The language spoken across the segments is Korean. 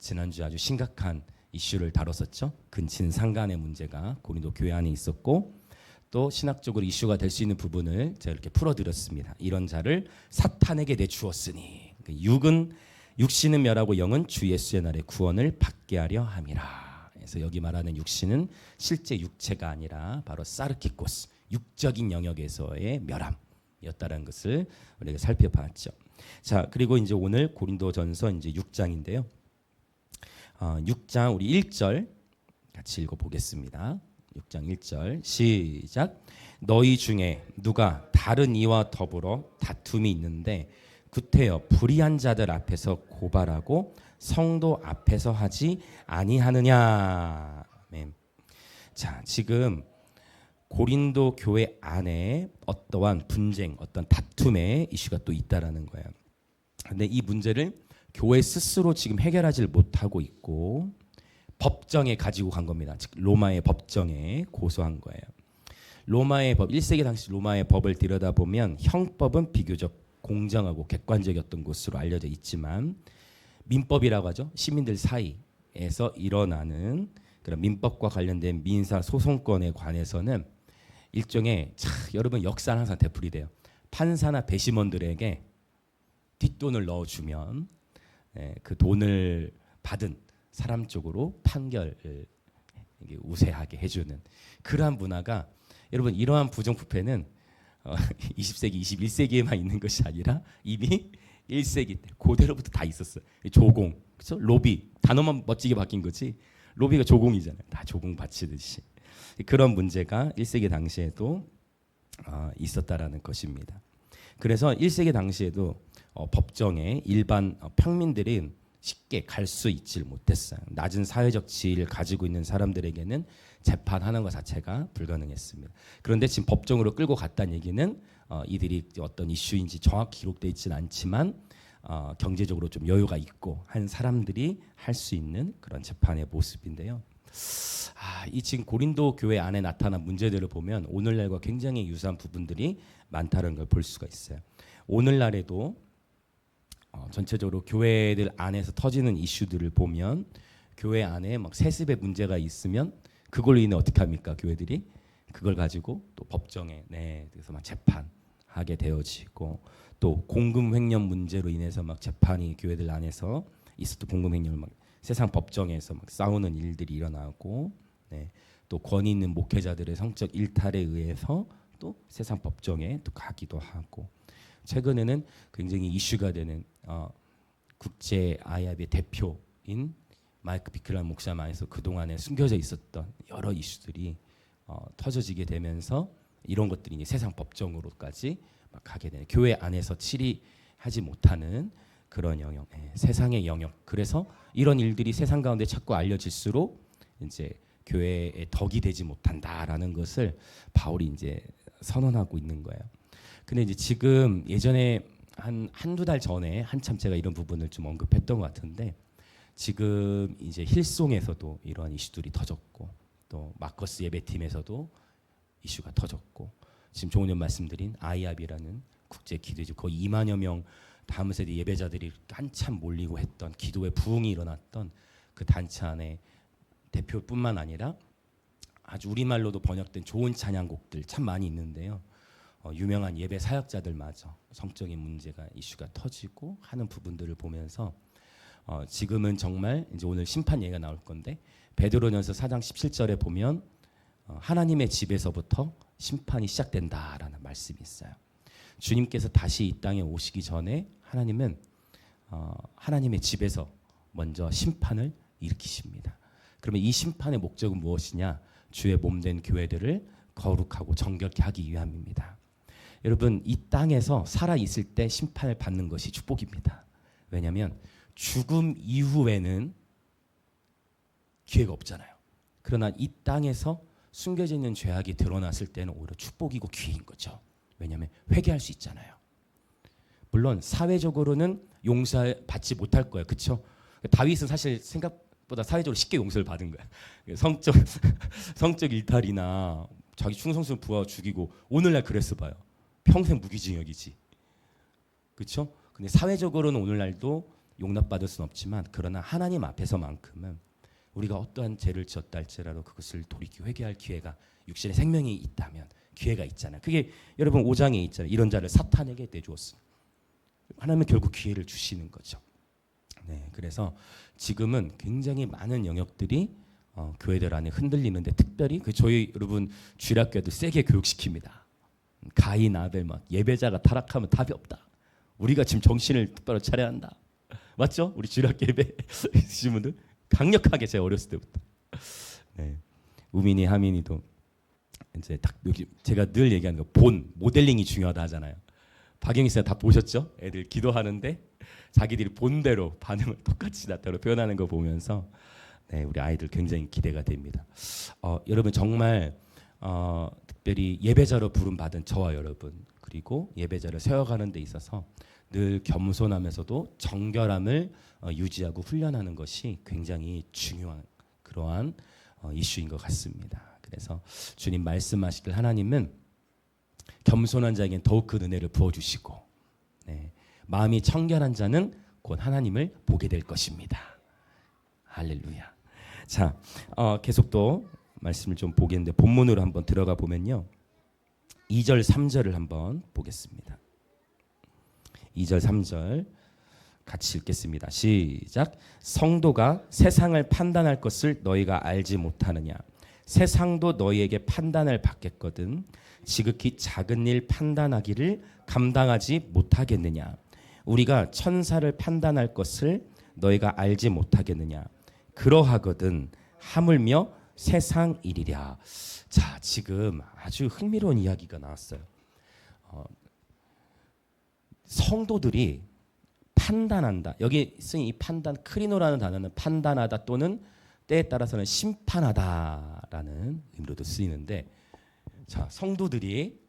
지난주 아주 심각한 이슈를 다뤘었죠. 근친 상간의 문제가 고린도 교회 안에 있었고 또 신학적으로 이슈가 될 수 있는 부분을 제가 이렇게 풀어드렸습니다. 이런 자를 사탄에게 내주었으니 육신은 멸하고 영은 주 예수의 날에 구원을 받게 하려 함이라. 그래서 여기 말하는 육신은 실제 육체가 아니라 바로 사르키코스, 육적인 영역에서의 멸함이었다는 것을 우리가 살펴봤죠. 자, 그리고 이제 오늘 고린도전서 이제 6장인데요. 6장 우리 1절 같이 읽어보겠습니다. 6장 1절 시작. 너희 중에 누가 다른 이와 더불어 다툼이 있는데 구태여 불의한 자들 앞에서 고발하고 성도 앞에서 하지 아니하느냐. 아멘. 자, 지금 고린도 교회 안에 어떠한 분쟁, 어떤 다툼의 이슈가 또 있다라는 거예요. 근데 이 문제를 교회 스스로 지금 해결하지 못하고 있고 법정에 가지고 간 겁니다. 즉 로마의 법정에 고소한 거예요. 로마의 법, 1세기 당시 로마의 법을 들여다보면 형법은 비교적 공정하고 객관적이었던 것으로 알려져 있지만 민법이라고 하죠. 시민들 사이에서 일어나는 그런 민법과 관련된 민사 소송권에 관해서는 일종의 여러분 역사는 항상 되풀이돼요. 판사나 배심원들에게 뒷돈을 넣어주면 그 돈을 받은 사람 쪽으로 판결을 우세하게 해주는 그러한 문화가 여러분 이러한 부정부패는 20세기, 21세기에만 있는 것이 아니라 이미 1세기 때 고대로부터 다 있었어요. 조공, 그렇죠? 로비 단어만 멋지게 바뀐 거지 로비가 조공이잖아요. 다 조공 바치듯이 그런 문제가 1세기 당시에도 있었다라는 것입니다. 그래서 1세기 당시에도 법정에 일반 평민들이 쉽게 갈 수 있지 못했어요. 낮은 사회적 지위를 가지고 있는 사람들에게는 재판하는 것 자체가 불가능했습니다. 그런데 지금 법정으로 끌고 갔다는 얘기는 이들이 어떤 이슈인지 정확히 기록되어 있지는 않지만 경제적으로 좀 여유가 있고 한 사람들이 할 수 있는 그런 재판의 모습인데요. 이 지금 고린도 교회 안에 나타난 문제들을 보면 오늘날과 굉장히 유사한 부분들이 많다는 걸 볼 수가 있어요. 오늘날에도 전체적으로 교회들 안에서 터지는 이슈들을 보면 교회 안에 막 세습의 문제가 있으면 그걸로 인해 어떻게 합니까? 교회들이 그걸 가지고 또 법정에 그래서 막 재판하게 되어지고 또 공금 횡령 문제로 인해서 막 재판이 교회들 안에서 있었던 공금 횡령을 막 세상 법정에서 막 싸우는 일들이 일어나고 또 권위 있는 목회자들의 성적 일탈에 의해서 또 세상 법정에 또 가기도 하고 최근에는 굉장히 이슈가 되는 국제 아이압의 대표인 마이크 비클란 목사 안에서 그동안에 숨겨져 있었던 여러 이슈들이 터져지게 되면서 이런 것들이 이제 세상 법정으로까지 막 가게 되는 교회 안에서 치리하지 못하는 그런 영역, 세상의 영역. 그래서 이런 일들이 세상 가운데 자꾸 알려질수록 이제 교회의 덕이 되지 못한다라는 것을 바울이 이제 선언하고 있는 거예요. 근데 이제 지금 예전에 한두 달 전에 한참 제가 이런 부분을 좀 언급했던 것 같은데 지금 이제 힐송에서도 이런 이슈들이 터졌고 또 마커스 예배팀에서도 이슈가 터졌고 지금 조금 전 말씀드린 아이압이라는 국제 기도죠. 거의 2만여 명 다음 세대 예배자들이 한참 몰리고 했던 기도의 부흥이 일어났던 그 단체 안에 대표뿐만 아니라 아주 우리말로도 번역된 좋은 찬양곡들 참 많이 있는데요. 유명한 예배 사역자들마저 성적인 문제가 이슈가 터지고 하는 부분들을 보면서 지금은 정말 이제 오늘 심판 얘기가 나올 건데 베드로전서 4장 17절에 보면 하나님의 집에서부터 심판이 시작된다라는 말씀이 있어요. 주님께서 다시 이 땅에 오시기 전에 하나님은 하나님의 집에서 먼저 심판을 일으키십니다. 그러면 이 심판의 목적은 무엇이냐? 주의 몸된 교회들을 거룩하고 정결케 하기 위함입니다. 여러분 이 땅에서 살아있을 때 심판을 받는 것이 축복입니다. 왜냐하면 죽음 이후에는 기회가 없잖아요. 그러나 이 땅에서 숨겨져 있는 죄악이 드러났을 때는 오히려 축복이고 기회인 거죠. 왜냐하면 회개할 수 있잖아요. 물론 사회적으로는 용서받지 못할 거예요. 그렇죠? 다윗은 사실 생각보다 사회적으로 쉽게 용서를 받은 거야. 성적 일탈이나 자기 충성스러운 부하 죽이고 오늘날 그랬어 봐요. 평생 무기징역이지. 그렇죠? 근데 사회적으로는 오늘날도 용납받을 수는 없지만 그러나 하나님 앞에서만큼은 우리가 어떠한 죄를 지었다 할지라도 그것을 돌이켜 회개할 기회가 육신의 생명이 있다면 기회가 있잖아요. 그게 여러분 5장에 있잖아요. 이런 자를 사탄에게 내주었습니다. 하나님은 결국 기회를 주시는 거죠. 네, 그래서 지금은 굉장히 많은 영역들이 교회들 안에 흔들리는데 특별히 저희 여러분 주일학교도 세게 교육시킵니다. 가인 아벨 막 예배자가 타락하면 답이 없다. 우리가 지금 정신을 똑바로 차려야 한다. 맞죠? 우리 주일학교 예배 있으신 분들 강력하게 제가 어렸을 때부터. 네, 우민이 하민이도 이제 딱 제가 늘 얘기하는 거 본 모델링이 중요하다 하잖아요. 박영희 씨가 다 보셨죠? 애들 기도하는데 자기들이 본대로 반응을 똑같이 나타로 표현하는 거 보면서 네, 우리 아이들 굉장히 기대가 됩니다. 여러분 정말 특별히 예배자로 부름 받은 저와 여러분 그리고 예배자를 세워가는 데 있어서 늘 겸손하면서도 정결함을 유지하고 훈련하는 것이 굉장히 중요한 그러한 이슈인 것 같습니다. 그래서 주님 말씀하시길 하나님은 겸손한 자에겐 더욱 그 은혜를 부어주시고 네, 마음이 청결한 자는 곧 하나님을 보게 될 것입니다. 할렐루야. 자, 계속 또 말씀을 좀 보겠는데 본문으로 한번 들어가 보면요. 2절 3절을 한번 보겠습니다. 2절 3절 같이 읽겠습니다. 시작. 성도가 세상을 판단할 것을 너희가 알지 못하느냐. 세상도 너희에게 판단을 받겠거든 지극히 작은 일 판단하기를 감당하지 못하겠느냐. 우리가 천사를 판단할 것을 너희가 알지 못하겠느냐. 그러하거든 하물며 세상 일이랴. 자, 지금 아주 흥미로운 이야기가 나왔어요. 성도들이 판단한다. 여기 쓰인 이 판단, 크리노라는 단어는 판단하다 또는 때에 따라서는 심판하다라는 의미로도 쓰이는데, 자, 성도들이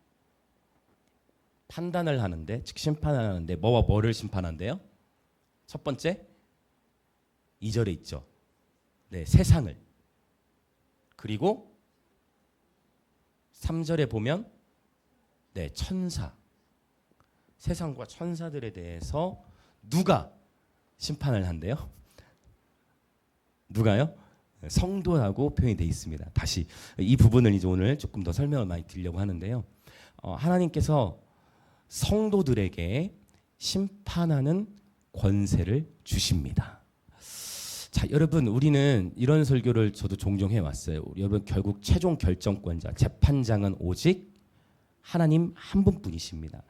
판단을 하는데, 즉 심판을 하는데 뭐와 뭐를 심판한대요? 첫 번째 2절에 있죠. 네, 세상을. 그리고 3절에 보면 네, 천사. 세상과 천사들에 대해서 누가 심판을 한대요? 누가요? 성도라고 표현이 되어 있습니다. 다시 이 부분을 이제 오늘 조금 더 설명을 많이 드리려고 하는데요. 하나님께서 성도들에게 심판하는 권세를 주십니다. 자, 여러분 우리는 이런 설교를 저도 종종 해왔어요. 여러분 결국 최종 결정권자, 재판장은 오직 하나님 한 분뿐이십니다.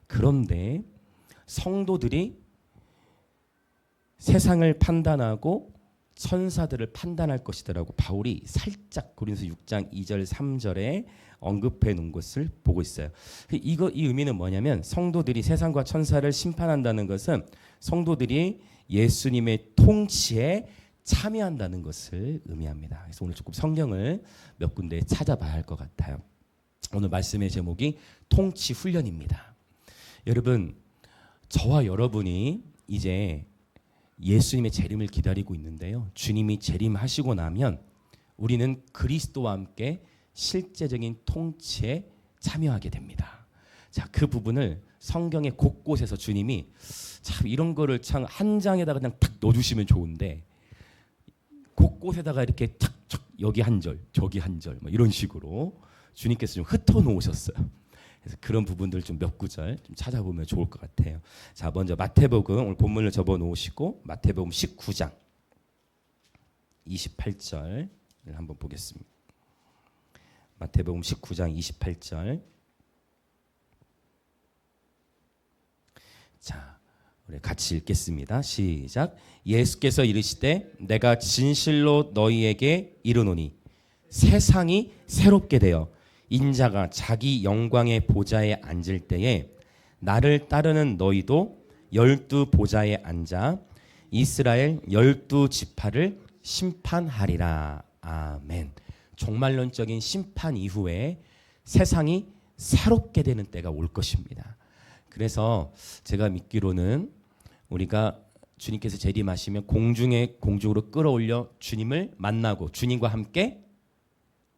그런데 성도들이 세상을 판단하고 천사들을 판단할 것이더라고 바울이 살짝 고린도서 6장 2절 3절에 언급해 놓은 것을 보고 있어요. 이 의미는 뭐냐면 성도들이 세상과 천사를 심판한다는 것은 성도들이 예수님의 통치에 참여한다는 것을 의미합니다. 그래서 오늘 조금 성경을 몇 군데 찾아봐야 할 것 같아요. 오늘 말씀의 제목이 통치 훈련입니다. 여러분, 저와 여러분이 이제 예수님의 재림을 기다리고 있는데요. 주님이 재림하시고 나면 우리는 그리스도와 함께 실제적인 통치에 참여하게 됩니다. 자, 그 부분을 성경의 곳곳에서 주님이 참 이런 거를 참 한 장에다가 그냥 탁 넣어주시면 좋은데 곳곳에다가 이렇게 탁탁 여기 한 절, 저기 한 절, 뭐 이런 식으로 주님께서 좀 흩어 놓으셨어요. 그래서 그런 부분들 좀 몇 구절 좀 찾아보면 좋을 것 같아요. 자, 먼저 마태복음 오늘 본문을 접어 놓으시고 마태복음 19장 28절을 한번 보겠습니다. 마태복음 19장 28절. 자, 우리 같이 읽겠습니다. 시작. 예수께서 이르시되 내가 진실로 너희에게 이르노니 세상이 새롭게 되어 인자가 자기 영광의 보좌에 앉을 때에 나를 따르는 너희도 12 보좌에 앉아 이스라엘 12 지파를 심판하리라. 아멘. 종말론적인 심판 이후에 세상이 새롭게 되는 때가 올 것입니다. 그래서 제가 믿기로는 우리가 주님께서 재림하시면 공중으로 끌어올려 주님을 만나고 주님과 함께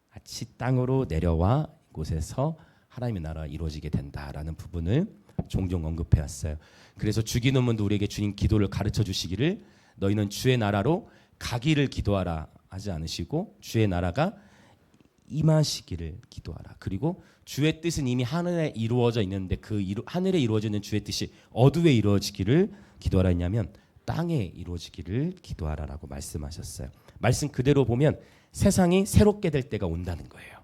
같이 땅으로 내려와 이곳에서 하나님의 나라가 이루어지게 된다라는 부분을 종종 언급해 왔어요. 그래서 주기도문도 우리에게 주님 기도를 가르쳐 주시기를 너희는 주의 나라로 가기를 기도하라 하지 않으시고 주의 나라가 임하시기를 기도하라. 그리고 주의 뜻은 이미 하늘에 이루어져 있는데 그 하늘에 이루어져 있는 주의 뜻이 어디에 이루어지기를 기도하라 했냐면 땅에 이루어지기를 기도하라라고 말씀하셨어요. 말씀 그대로 보면 세상이 새롭게 될 때가 온다는 거예요.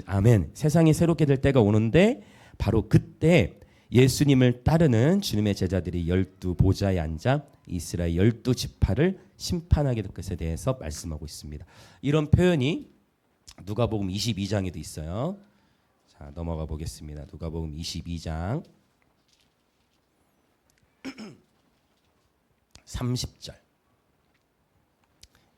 아멘. 세상이 새롭게 될 때가 오는데 바로 그때 예수님을 따르는 주님의 제자들이 12 보좌에 앉아 이스라엘 12지파를 심판하게 될 것에 대해서 말씀하고 있습니다. 이런 표현이 누가복음 22장에도 있어요. 자, 넘어가 보겠습니다. 누가복음 22장 30절.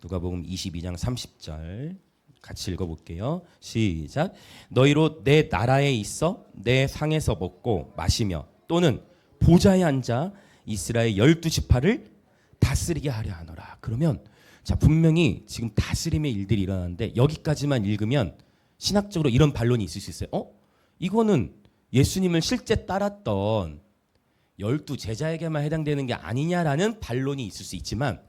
누가복음 22장 30절 같이 읽어볼게요. 시작. 너희로 내 나라에 있어 내 상에서 먹고 마시며 또는 보좌에 앉아 이스라엘 12지파를 다스리게 하려 하노라. 그러면 자, 분명히 지금 다스림의 일들이 일어나는데 여기까지만 읽으면 신학적으로 이런 반론이 있을 수 있어요. 이거는 예수님을 실제 따랐던 12 제자에게만 해당되는 게 아니냐라는 반론이 있을 수 있지만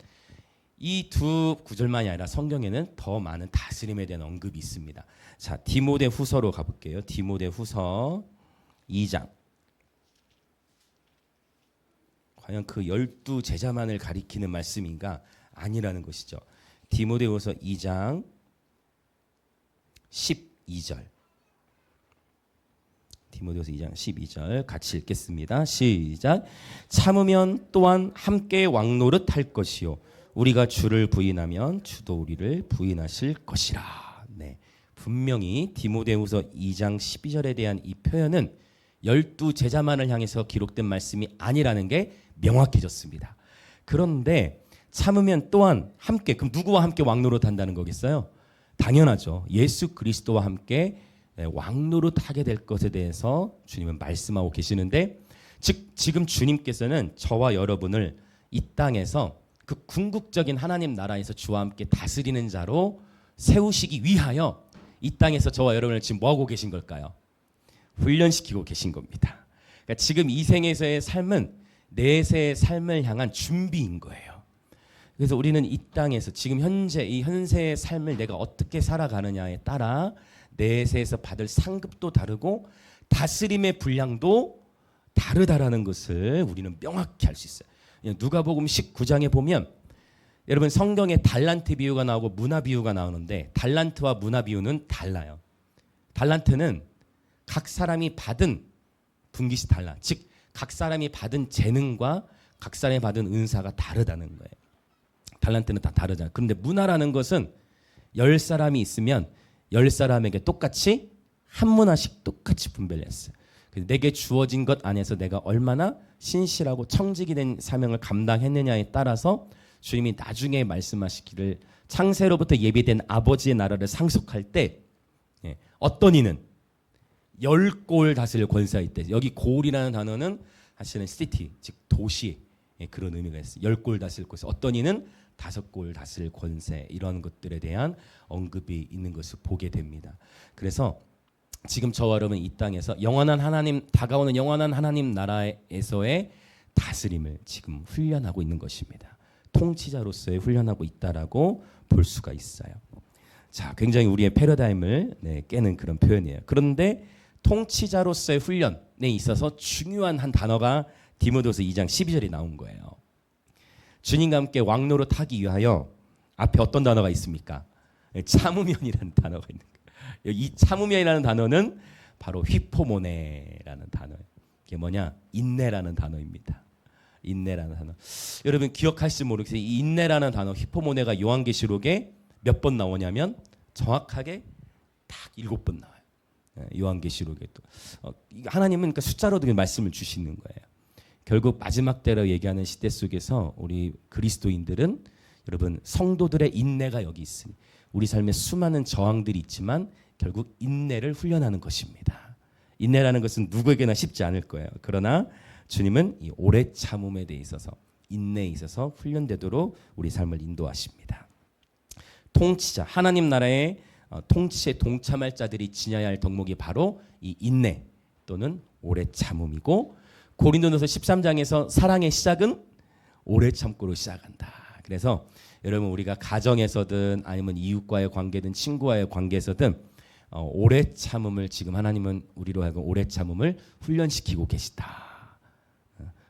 이 두 구절만이 아니라 성경에는 더 많은 다스림에 대한 언급이 있습니다. 자, 디모데후서로 가볼게요. 디모데후서 2장. 과연 그 12 제자만을 가리키는 말씀인가? 아니라는 것이죠. 디모데후서 2장 12절. 디모데후서 2장 12절 같이 읽겠습니다. 시작. 참으면 또한 함께 왕노릇 할 것이요 우리가 주를 부인하면 주도 우리를 부인하실 것이라. 네. 분명히 디모데후서 2장 12절에 대한 이 표현은 12 제자만을 향해서 기록된 말씀이 아니라는 게 명확해졌습니다. 그런데 참으면 또한 함께, 그럼 누구와 함께 왕노릇 한다는 거겠어요? 당연하죠. 예수 그리스도와 함께 왕노릇 하게 될 것에 대해서 주님은 말씀하고 계시는데, 즉 지금 주님께서는 저와 여러분을 이 땅에서 그 궁극적인 하나님 나라에서 주와 함께 다스리는 자로 세우시기 위하여 이 땅에서 저와 여러분을 지금 뭐하고 계신 걸까요? 훈련시키고 계신 겁니다. 그러니까 지금 이 생에서의 삶은 내세의 삶을 향한 준비인 거예요. 그래서 우리는 이 땅에서 지금 현재 이 현세의 삶을 내가 어떻게 살아가느냐에 따라 내세에서 받을 상급도 다르고 다스림의 분량도 다르다라는 것을 우리는 명확히 알 수 있어요. 누가복음 19장에 보면 여러분 성경에 달란트 비유가 나오고 문화 비유가 나오는데 달란트와 문화 비유는 달라요. 달란트는 각 사람이 받은 분깃이 달라. 즉 각 사람이 받은 재능과 각 사람이 받은 은사가 다르다는 거예요. 달란트는 다 다르잖아요. 그런데 문화라는 것은 10사람이 있으면 10사람에게 똑같이 한 문화씩 똑같이 분배를 했어요. 내게 주어진 것 안에서 내가 얼마나 신실하고 청직이 된 사명을 감당했느냐에 따라서 주님이 나중에 말씀하시기를 창세로부터 예비된 아버지의 나라를 상속할 때 어떤 이는 10골 다스릴 권세가 있대. 여기 골이라는 단어는 사실은 시티, 즉 도시 그런 의미가 있어요. 10골 다스릴 권세. 어떤 이는 5골 다스릴 권세, 이런 것들에 대한 언급이 있는 것을 보게 됩니다. 그래서 지금 저와 여러분 이 땅에서 영원한 하나님, 다가오는 영원한 하나님 나라에서의 다스림을 지금 훈련하고 있는 것입니다. 통치자로서의 훈련하고 있다라고 볼 수가 있어요. 자, 굉장히 우리의 패러다임을 깨는 그런 표현이에요. 그런데 통치자로서의 훈련에 있어서 중요한 한 단어가 디모데후서 2장 12절에 나온 거예요. 주님과 함께 왕노릇 하기 위하여 앞에 어떤 단어가 있습니까? 참으면이라는 단어가 있는 거예요. 이 참으면이라는 단어는 바로 휘포모네라는 단어예요. 이게 뭐냐? 인내라는 단어입니다. 인내라는 단어. 여러분 기억하실지 모르겠어요. 이 인내라는 단어, 휘포모네가 요한계시록에 몇 번 나오냐면 정확하게 딱 7번 나와요. 요한계시록에 또 하나님은 그러니까 숫자로도 말씀을 주시는 거예요. 결국 마지막 때로 얘기하는 시대 속에서 우리 그리스도인들은 여러분 성도들의 인내가 여기 있으니 우리 삶에 수많은 저항들이 있지만 결국 인내를 훈련하는 것입니다. 인내라는 것은 누구에게나 쉽지 않을 거예요. 그러나 주님은 이 오래 참음에 대해 있어서 인내에 있어서 훈련되도록 우리 삶을 인도하십니다. 통치자, 하나님 나라의 통치에 동참할 자들이 지녀야 할 덕목이 바로 이 인내 또는 오래 참음이고, 고린도전서 13장에서 사랑의 시작은 오래 참고로 시작한다. 그래서 여러분 우리가 가정에서든 아니면 이웃과의 관계든 친구와의 관계에서든 오래 참음을 지금 하나님은 우리로 하여금 오래 참음을 훈련시키고 계시다.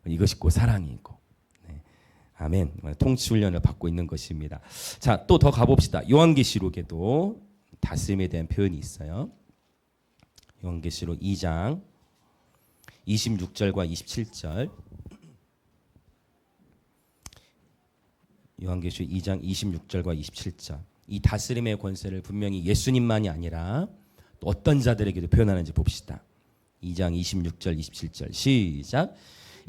이것이 곧 사랑이고, 네. 아멘. 통치 훈련을 받고 있는 것입니다. 자, 또 더 가봅시다. 요한계시록에도 다스림에 대한 표현이 있어요. 요한계시록 2장 26절과 27절. 요한계시록 2장 26절과 27절. 이 다스림의 권세를 분명히 예수님만이 아니라 또 어떤 자들에게도 표현하는지 봅시다. 2장 26절 27절 시작.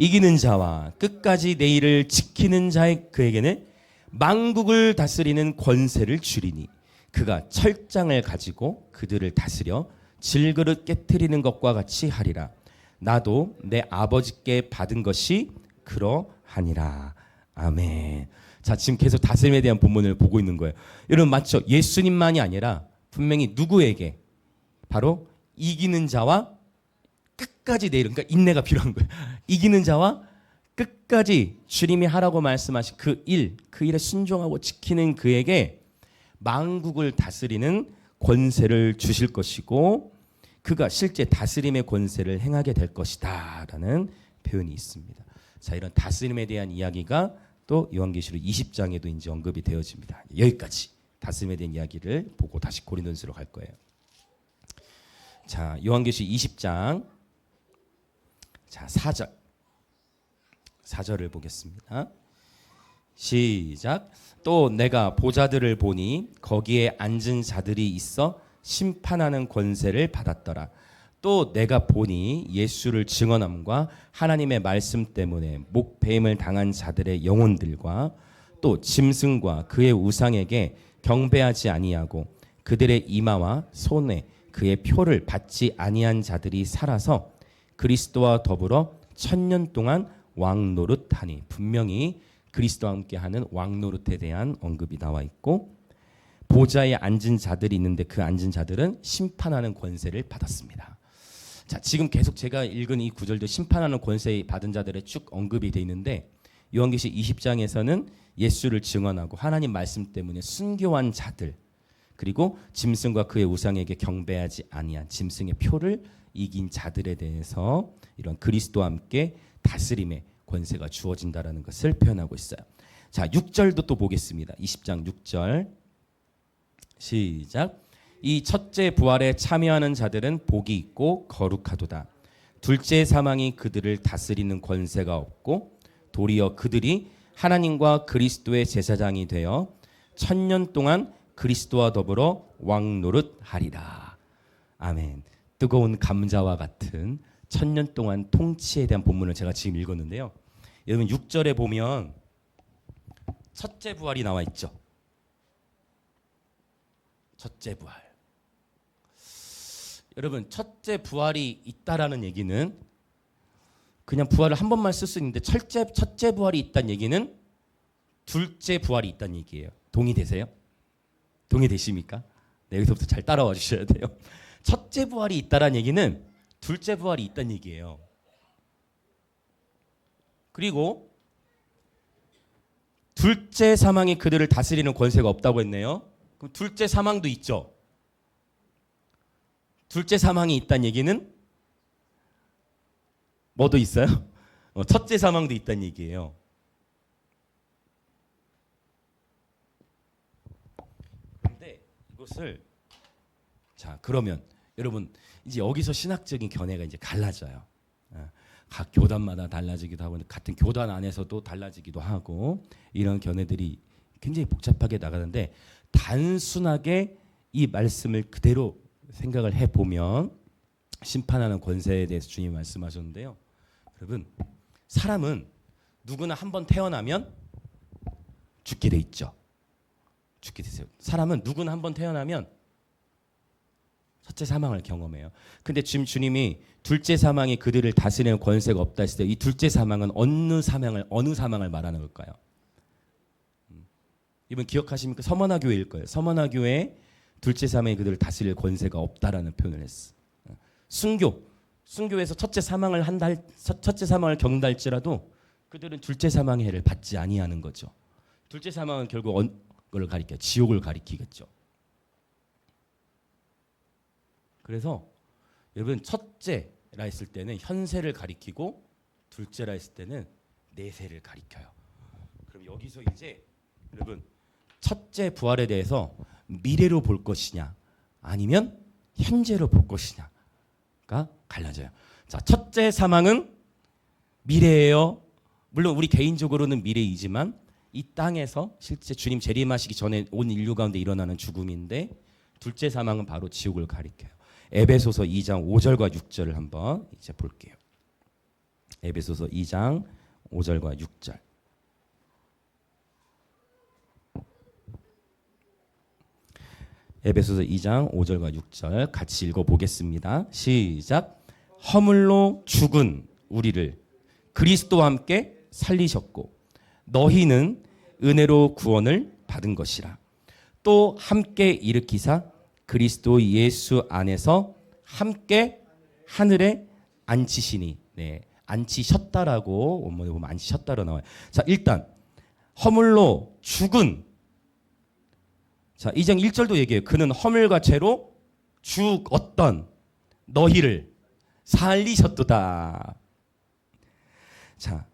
이기는 자와 끝까지 내 일을 지키는 자의 그에게는 만국을 다스리는 권세를 주리니 그가 철장을 가지고 그들을 다스려 질그릇 깨트리는 것과 같이 하리라. 나도 내 아버지께 받은 것이 그러하니라. 아멘. 자, 지금 계속 다스림에 대한 본문을 보고 있는 거예요. 여러분 맞죠? 예수님만이 아니라 분명히 누구에게? 바로 이기는 자와 끝까지 내 일, 그러니까 인내가 필요한 거예요. 이기는 자와 끝까지 주님이 하라고 말씀하신 그 일에 순종하고 지키는 그에게 만국을 다스리는 권세를 주실 것이고 그가 실제 다스림의 권세를 행하게 될 것이다 라는 표현이 있습니다. 자, 이런 다스림에 대한 이야기가 또 요한계시록 20장에도 이제 언급이 되어집니다. 여기까지 다스림에 대한 이야기를 보고 다시 고린도전서로 갈 거예요. 자, 요한계시록 20장 자 4절을 보겠습니다. 시작. 또 내가 보좌들을 보니 거기에 앉은 자들이 있어 심판하는 권세를 받았더라. 또 내가 보니 예수를 증언함과 하나님의 말씀 때문에 목배임을 당한 자들의 영혼들과 또 짐승과 그의 우상에게 경배하지 아니하고 그들의 이마와 손에 그의 표를 받지 아니한 자들이 살아서 그리스도와 더불어 1000년 동안 왕노릇하니. 분명히 그리스도와 함께하는 왕노릇에 대한 언급이 나와 있고 보좌에 앉은 자들이 있는데 그 앉은 자들은 심판하는 권세를 받았습니다. 자, 지금 계속 제가 읽은 이 구절도 심판하는 권세 받은 자들의 쭉 언급이 돼 있는데 요한계시록 20장에서는 예수를 증언하고 하나님 말씀 때문에 순교한 자들 그리고 짐승과 그의 우상에게 경배하지 아니한 짐승의 표를 이긴 자들에 대해서 이런 그리스도와 함께 다스림의 권세가 주어진다라는 것을 표현하고 있어요. 자, 6절도 또 보겠습니다. 20장 6절 시작. 이 첫째 부활에 참여하는 자들은 복이 있고 거룩하도다. 둘째 사망이 그들을 다스리는 권세가 없고 도리어 그들이 하나님과 그리스도의 제사장이 되어 1000년 동안 그리스도와 더불어 왕노릇하리라. 아멘. 뜨거운 감자와 같은 1000년 동안 통치에 대한 본문을 제가 지금 읽었는데요. 여러분 6절에 보면 첫째 부활이 나와 있죠. 첫째 부활. 여러분 첫째 부활이 있다라는 얘기는 그냥 부활을 한 번만 쓸 수 있는데 첫째 부활이 있다는 얘기는 둘째 부활이 있다는 얘기예요. 동의되세요? 동의되십니까? 네, 여기서부터 잘 따라와 주셔야 돼요. 첫째 부활이 있다라는 얘기는 둘째 부활이 있다는 얘기예요. 그리고 둘째 사망이 그들을 다스리는 권세가 없다고 했네요. 그럼 둘째 사망도 있죠. 둘째 사망이 있다는 얘기는 뭐도 있어요? 첫째 사망도 있다는 얘기예요. 근데 이것을 자 그러면 여러분 이제 여기서 신학적인 견해가 이제 갈라져요. 각 교단마다 달라지기도 하고 같은 교단 안에서도 달라지기도 하고 이런 견해들이 굉장히 복잡하게 나가는데 단순하게 이 말씀을 그대로 생각을 해보면 심판하는 권세에 대해서 주님이 말씀하셨는데요. 여러분 사람은 누구나 한번 태어나면 죽게 돼 있죠. 죽게 되세요. 사람은 누구나 한번 태어나면 첫째 사망을 경험해요. 근데 지금 주님이 둘째 사망이 그들을 다스리는 권세가 없다 했을 때 이 둘째 사망은 어느 사망을 말하는 걸까요? 이번 기억하십니까? 서머나 교회일 거예요. 서머나 교회에 둘째 사망이 그들을 다스릴 권세가 없다라는 표현을 했어. 순교 순교에서 첫째 사망을 겪는다 할지라도 그들은 둘째 사망의 해를 받지 아니하는 거죠. 둘째 사망은 결국 걸 가리켜 지옥을 가리키겠죠. 그래서 여러분 첫째라 했을 때는 현세를 가리키고 둘째라 했을 때는 내세를 가리켜요. 그럼 여기서 이제 여러분 첫째 부활에 대해서 미래로 볼 것이냐 아니면 현재로 볼 것이냐가 갈라져요. 자, 첫째 사망은 미래예요. 물론 우리 개인적으로는 미래이지만 이 땅에서 실제 주님 재림하시기 전에 온 인류 가운데 일어나는 죽음인데 둘째 사망은 바로 지옥을 가리켜요. 에베소서 2장 5절과 6절을 한번 이제 볼게요. 에베소서 2장 5절과 6절. 에베소서 2장 5절과 6절 같이 읽어보겠습니다. 시작. 허물로 죽은 우리를 그리스도와 함께 살리셨고 너희는 은혜로 구원을 받은 것이라. 또 함께 일으키사 그리스도 예수 안에서 함께 하늘에 앉히시니. 네, 앉히셨다라고 원문에 보면 앉히셨다로 나와요. 자, 일단 허물로 죽은. 자, 2장 1절도 얘기해요. 그는 허물과 죄로 죽었던 너희를 살리셨도다. 자,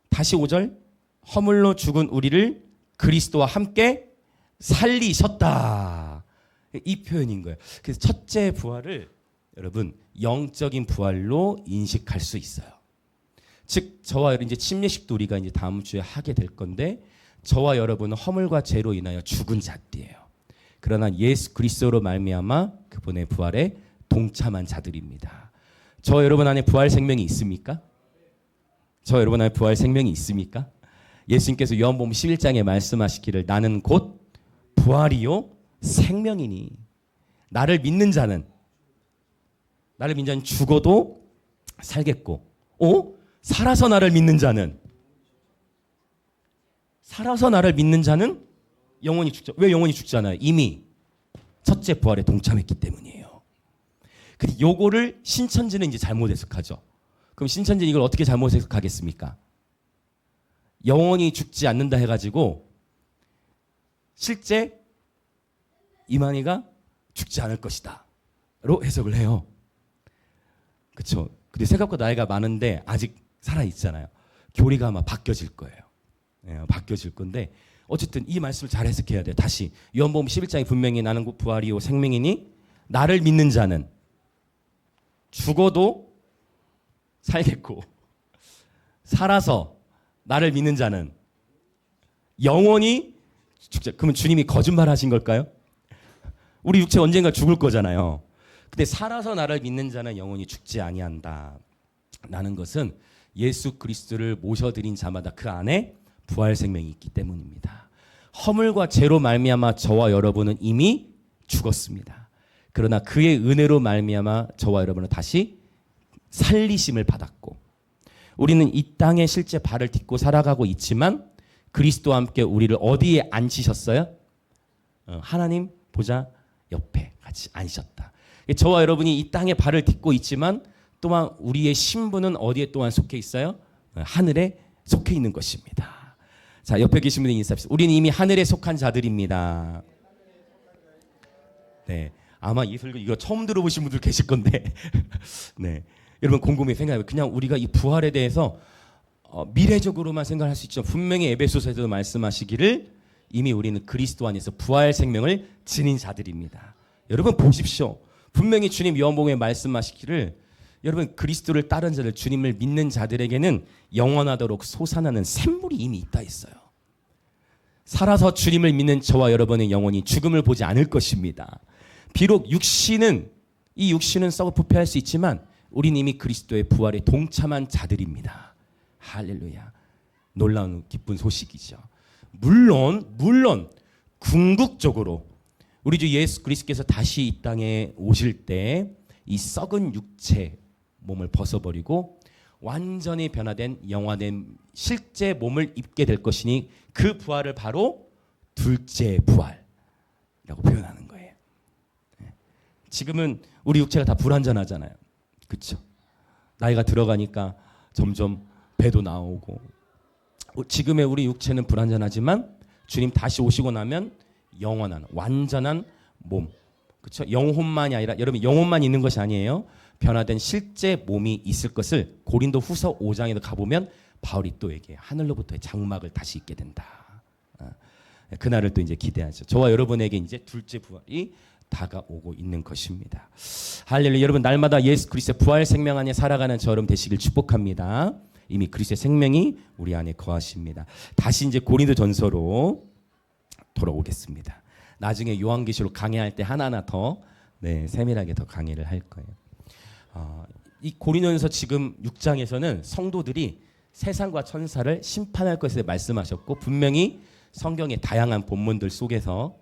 다시 5절. 허물로 죽은 우리를 그리스도와 함께 살리셨다. 이 표현인 거예요. 그래서 첫째 부활을 여러분 영적인 부활로 인식할 수 있어요. 즉 저와 이제 침례식도 우리가 이제 다음 주에 하게 될 건데 저와 여러분은 허물과 죄로 인하여 죽은 자들이에요. 그러나 예수 그리스도로 말미암아 그분의 부활에 동참한 자들입니다. 저 여러분 안에 부활 생명이 있습니까? 저 여러분 안에 부활 생명이 있습니까? 예수님께서 요한복음 11장에 말씀하시기를 나는 곧 부활이요 생명이니 나를 믿는 자는 죽어도 살겠고 살아서 나를 믿는 자는 영원히 죽죠. 왜 영원히 죽잖아요? 이미 첫째 부활에 동참했기 때문이에요. 근데 요거를 신천지는 이제 잘못 해석하죠. 그럼 신천지는 이걸 어떻게 잘못 해석하겠습니까? 영원히 죽지 않는다 해가지고 실제 이만희가 죽지 않을 것이다 로 해석을 해요. 그렇죠. 근데 생각보다 나이가 많은데 아직 살아있잖아요. 교리가 아마 바뀌어질 거예요. 바뀌어질 건데 어쨌든 이 말씀을 잘 해석해야 돼요. 다시 요한복음 11장에 분명히 나는 곧 부활이요 생명이니 나를 믿는 자는 죽어도 살겠고 살아서 나를 믿는 자는 영원히 죽자. 그러면 주님이 거짓말하신 걸까요? 우리 육체 언젠가 죽을 거잖아요. 근데 살아서 나를 믿는 자는 영원히 죽지 아니한다. 라는 것은 예수 그리스도를 모셔드린 자마다 그 안에 부활 생명이 있기 때문입니다. 허물과 죄로 말미암아 저와 여러분은 이미 죽었습니다. 그러나 그의 은혜로 말미암아 저와 여러분은 다시 살리심을 받았고 우리는 이 땅에 실제 발을 딛고 살아가고 있지만 그리스도와 함께 우리를 어디에 앉히셨어요? 하나님 보좌 옆에 같이 앉으셨다. 저와 여러분이 이 땅에 발을 딛고 있지만 또한 우리의 신분은 어디에 또한 속해 있어요? 하늘에 속해 있는 것입니다. 자, 옆에 계신 분이 인사합시다. 우리는 이미 하늘에 속한 자들입니다. 네, 아마 이 설교 이거 처음 들어보신 분들 계실 건데 네, 여러분 곰곰이 생각해요. 그냥 우리가 이 부활에 대해서 미래적으로만 생각할 수 있죠. 분명히 에베소서에도 말씀하시기를 이미 우리는 그리스도 안에서 부활 생명을 지닌 자들입니다. 여러분 보십시오. 분명히 주님 요한복음에 말씀하시기를 여러분 그리스도를 따른 자들, 주님을 믿는 자들에게는 영원하도록 솟아나는 샘물이 이미 있다 했어요. 살아서 주님을 믿는 저와 여러분은 영원히 죽음을 보지 않을 것입니다. 비록 이 육신은 썩어 부패할 수 있지만 우리는 이미 그리스도의 부활에 동참한 자들입니다. 할렐루야. 놀라운 기쁜 소식이죠. 물론 궁극적으로 우리 주 예수 그리스도께서 다시 이 땅에 오실 때 이 썩은 육체 몸을 벗어버리고 완전히 변화된 영화된 실제 몸을 입게 될 것이니 그 부활을 바로 둘째 부활이라고 표현하는 거예요. 지금은 우리 육체가 다 불완전하잖아요. 그렇죠? 나이가 들어가니까 점점 배도 나오고 지금의 우리 육체는 불완전하지만 주님 다시 오시고 나면 영원한 완전한 몸, 그렇죠? 영혼만이 아니라 여러분 영혼만 있는 것이 아니에요. 변화된 실제 몸이 있을 것을 고린도후서 5장에도 가보면 바울이 또 얘기해요. 하늘로부터의 장막을 다시 입게 된다. 그날을 또 이제 기대하죠. 저와 여러분에게 이제 둘째 부활이 다가오고 있는 것입니다. 할렐루야. 여러분 날마다 예수 그리스도의 부활 생명 안에 살아가는 저 여러분 되시길 축복합니다. 이미 그리스도의 생명이 우리 안에 거하십니다. 다시 이제 고린도전서로 돌아오겠습니다. 나중에 요한계시록 강해할 때 하나하나 더 세밀하게 더 강의를 할 거예요. 이 고린도전서 지금 6장에서는 성도들이 세상과 천사를 심판할 것에 말씀하셨고 분명히 성경의 다양한 본문들 속에서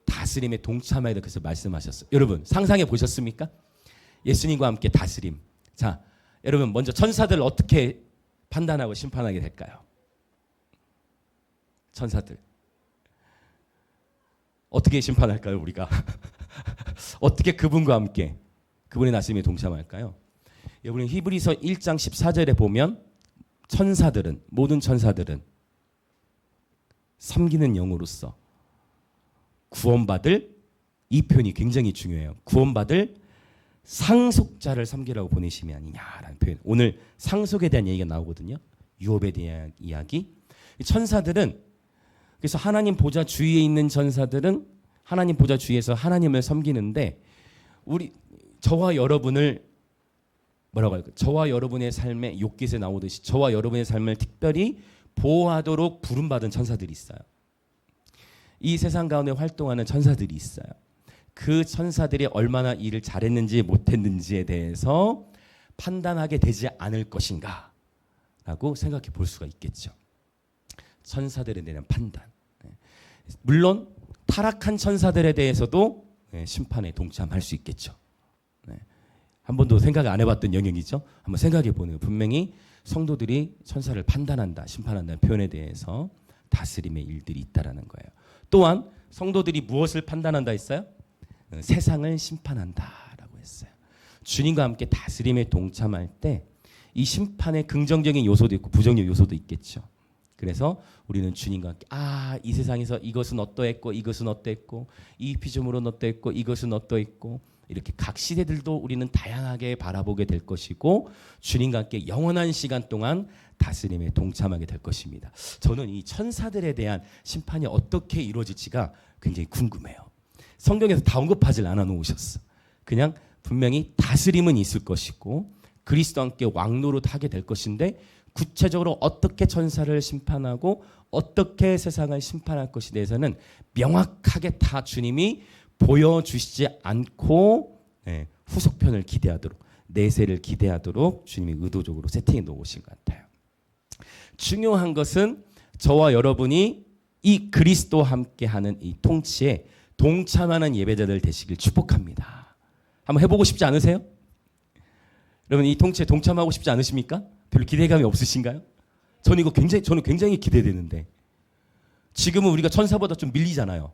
다스림에 동참하게 될 것을 말씀하셨어요. 여러분 상상해 보셨습니까? 예수님과 함께 다스림. 자, 여러분 먼저 천사들을 어떻게 판단하고 심판하게 될까요? 천사들 어떻게 심판할까요? 우리가 어떻게 그분과 함께 그분의 다스림에 동참할까요? 여러분 히브리서 1장 14절에 보면 모든 천사들은 섬기는 영으로서 구원받을, 이 표현이 굉장히 중요해요. 구원받을 상속자를 섬기라고 보내심이 아니냐라는 표현. 오늘 상속에 대한 얘기가 나오거든요. 유업에 대한 이야기. 천사들은 그래서 하나님 보좌 주위에 있는 천사들은 하나님 보좌 주위에서 하나님을 섬기는데 저와 여러분을 뭐라고 할까요? 저와 여러분의 삶에 욥기에 나오듯이 저와 여러분의 삶을 특별히 보호하도록 부름받은 천사들이 있어요. 이 세상 가운데 활동하는 천사들이 있어요. 그 천사들이 얼마나 일을 잘했는지 못했는지에 대해서 판단하게 되지 않을 것인가 라고 생각해 볼 수가 있겠죠. 천사들에 대한 판단. 물론 타락한 천사들에 대해서도 심판에 동참할 수 있겠죠. 한 번도 생각 안 해봤던 영역이죠. 한번 생각해 보네요. 분명히 성도들이 천사를 판단한다, 심판한다는 표현에 대해서 다스림의 일들이 있다라는 거예요. 또한 성도들이 무엇을 판단한다 했어요? 세상을 심판한다라고 했어요. 주님과 함께 다스림에 동참할 때 이 심판에 긍정적인 요소도 있고 부정적 요소도 있겠죠. 그래서 우리는 주님과 함께 이 세상에서 이것은 어떠했고 이것은 어떠했고 이 피조물은 어떠했고 이것은 어떠했고 이렇게 각 시대들도 우리는 다양하게 바라보게 될 것이고 주님과 함께 영원한 시간 동안 다스림에 동참하게 될 것입니다. 저는 이 천사들에 대한 심판이 어떻게 이루어질지가 굉장히 궁금해요. 성경에서 다 언급하지 않아 놓으셨어. 그냥 분명히 다스림은 있을 것이고 그리스도와 함께 왕노릇 하게 될 것인데 구체적으로 어떻게 천사를 심판하고 어떻게 세상을 심판할 것에 대해서는 명확하게 다 주님이 보여주시지 않고 후속편을 기대하도록 내세를 기대하도록 주님이 의도적으로 세팅해 놓으신 것 같아요. 중요한 것은 저와 여러분이 이 그리스도와 함께하는 이 통치에 동참하는 예배자들 되시길 축복합니다. 한번 해보고 싶지 않으세요? 여러분 이 통치에 동참하고 싶지 않으십니까? 별로 기대감이 없으신가요? 저는 굉장히 기대되는데 지금은 우리가 천사보다 좀 밀리잖아요.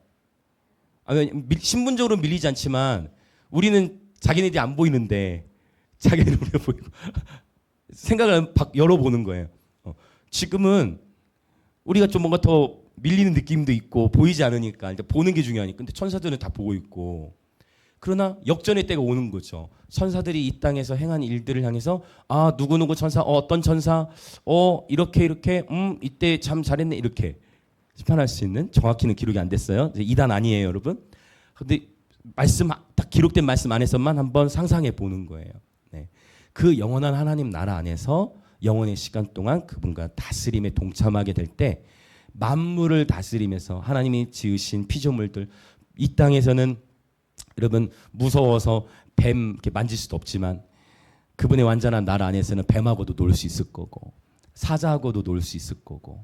신분적으로 밀리지 않지만 우리는 자기네들이 안 보이는데 자기네들 우리가 보이고 생각을 열어보는 거예요. 지금은 우리가 좀 뭔가 더 밀리는 느낌도 있고 보이지 않으니까 이제 보는 게 중요하니까 근데 천사들은 다 보고 있고 그러나 역전의 때가 오는 거죠. 천사들이 이 땅에서 행한 일들을 향해서 누구누구 천사 어떤 천사 이렇게 이때 참 잘했네 이렇게 심판할 수 있는 정확히는 기록이 안 됐어요. 이단 아니에요, 여러분. 근데 딱 기록된 말씀 안에서만 한번 상상해 보는 거예요. 그 영원한 하나님 나라 안에서 영원의 시간 동안 그분과 다스림에 동참하게 될 때 만물을 다스리면서 하나님이 지으신 피조물들 이 땅에서는 여러분 무서워서 뱀 이렇게 만질 수도 없지만 그분의 완전한 나라 안에서는 뱀하고도 놀 수 있을 거고 사자하고도 놀 수 있을 거고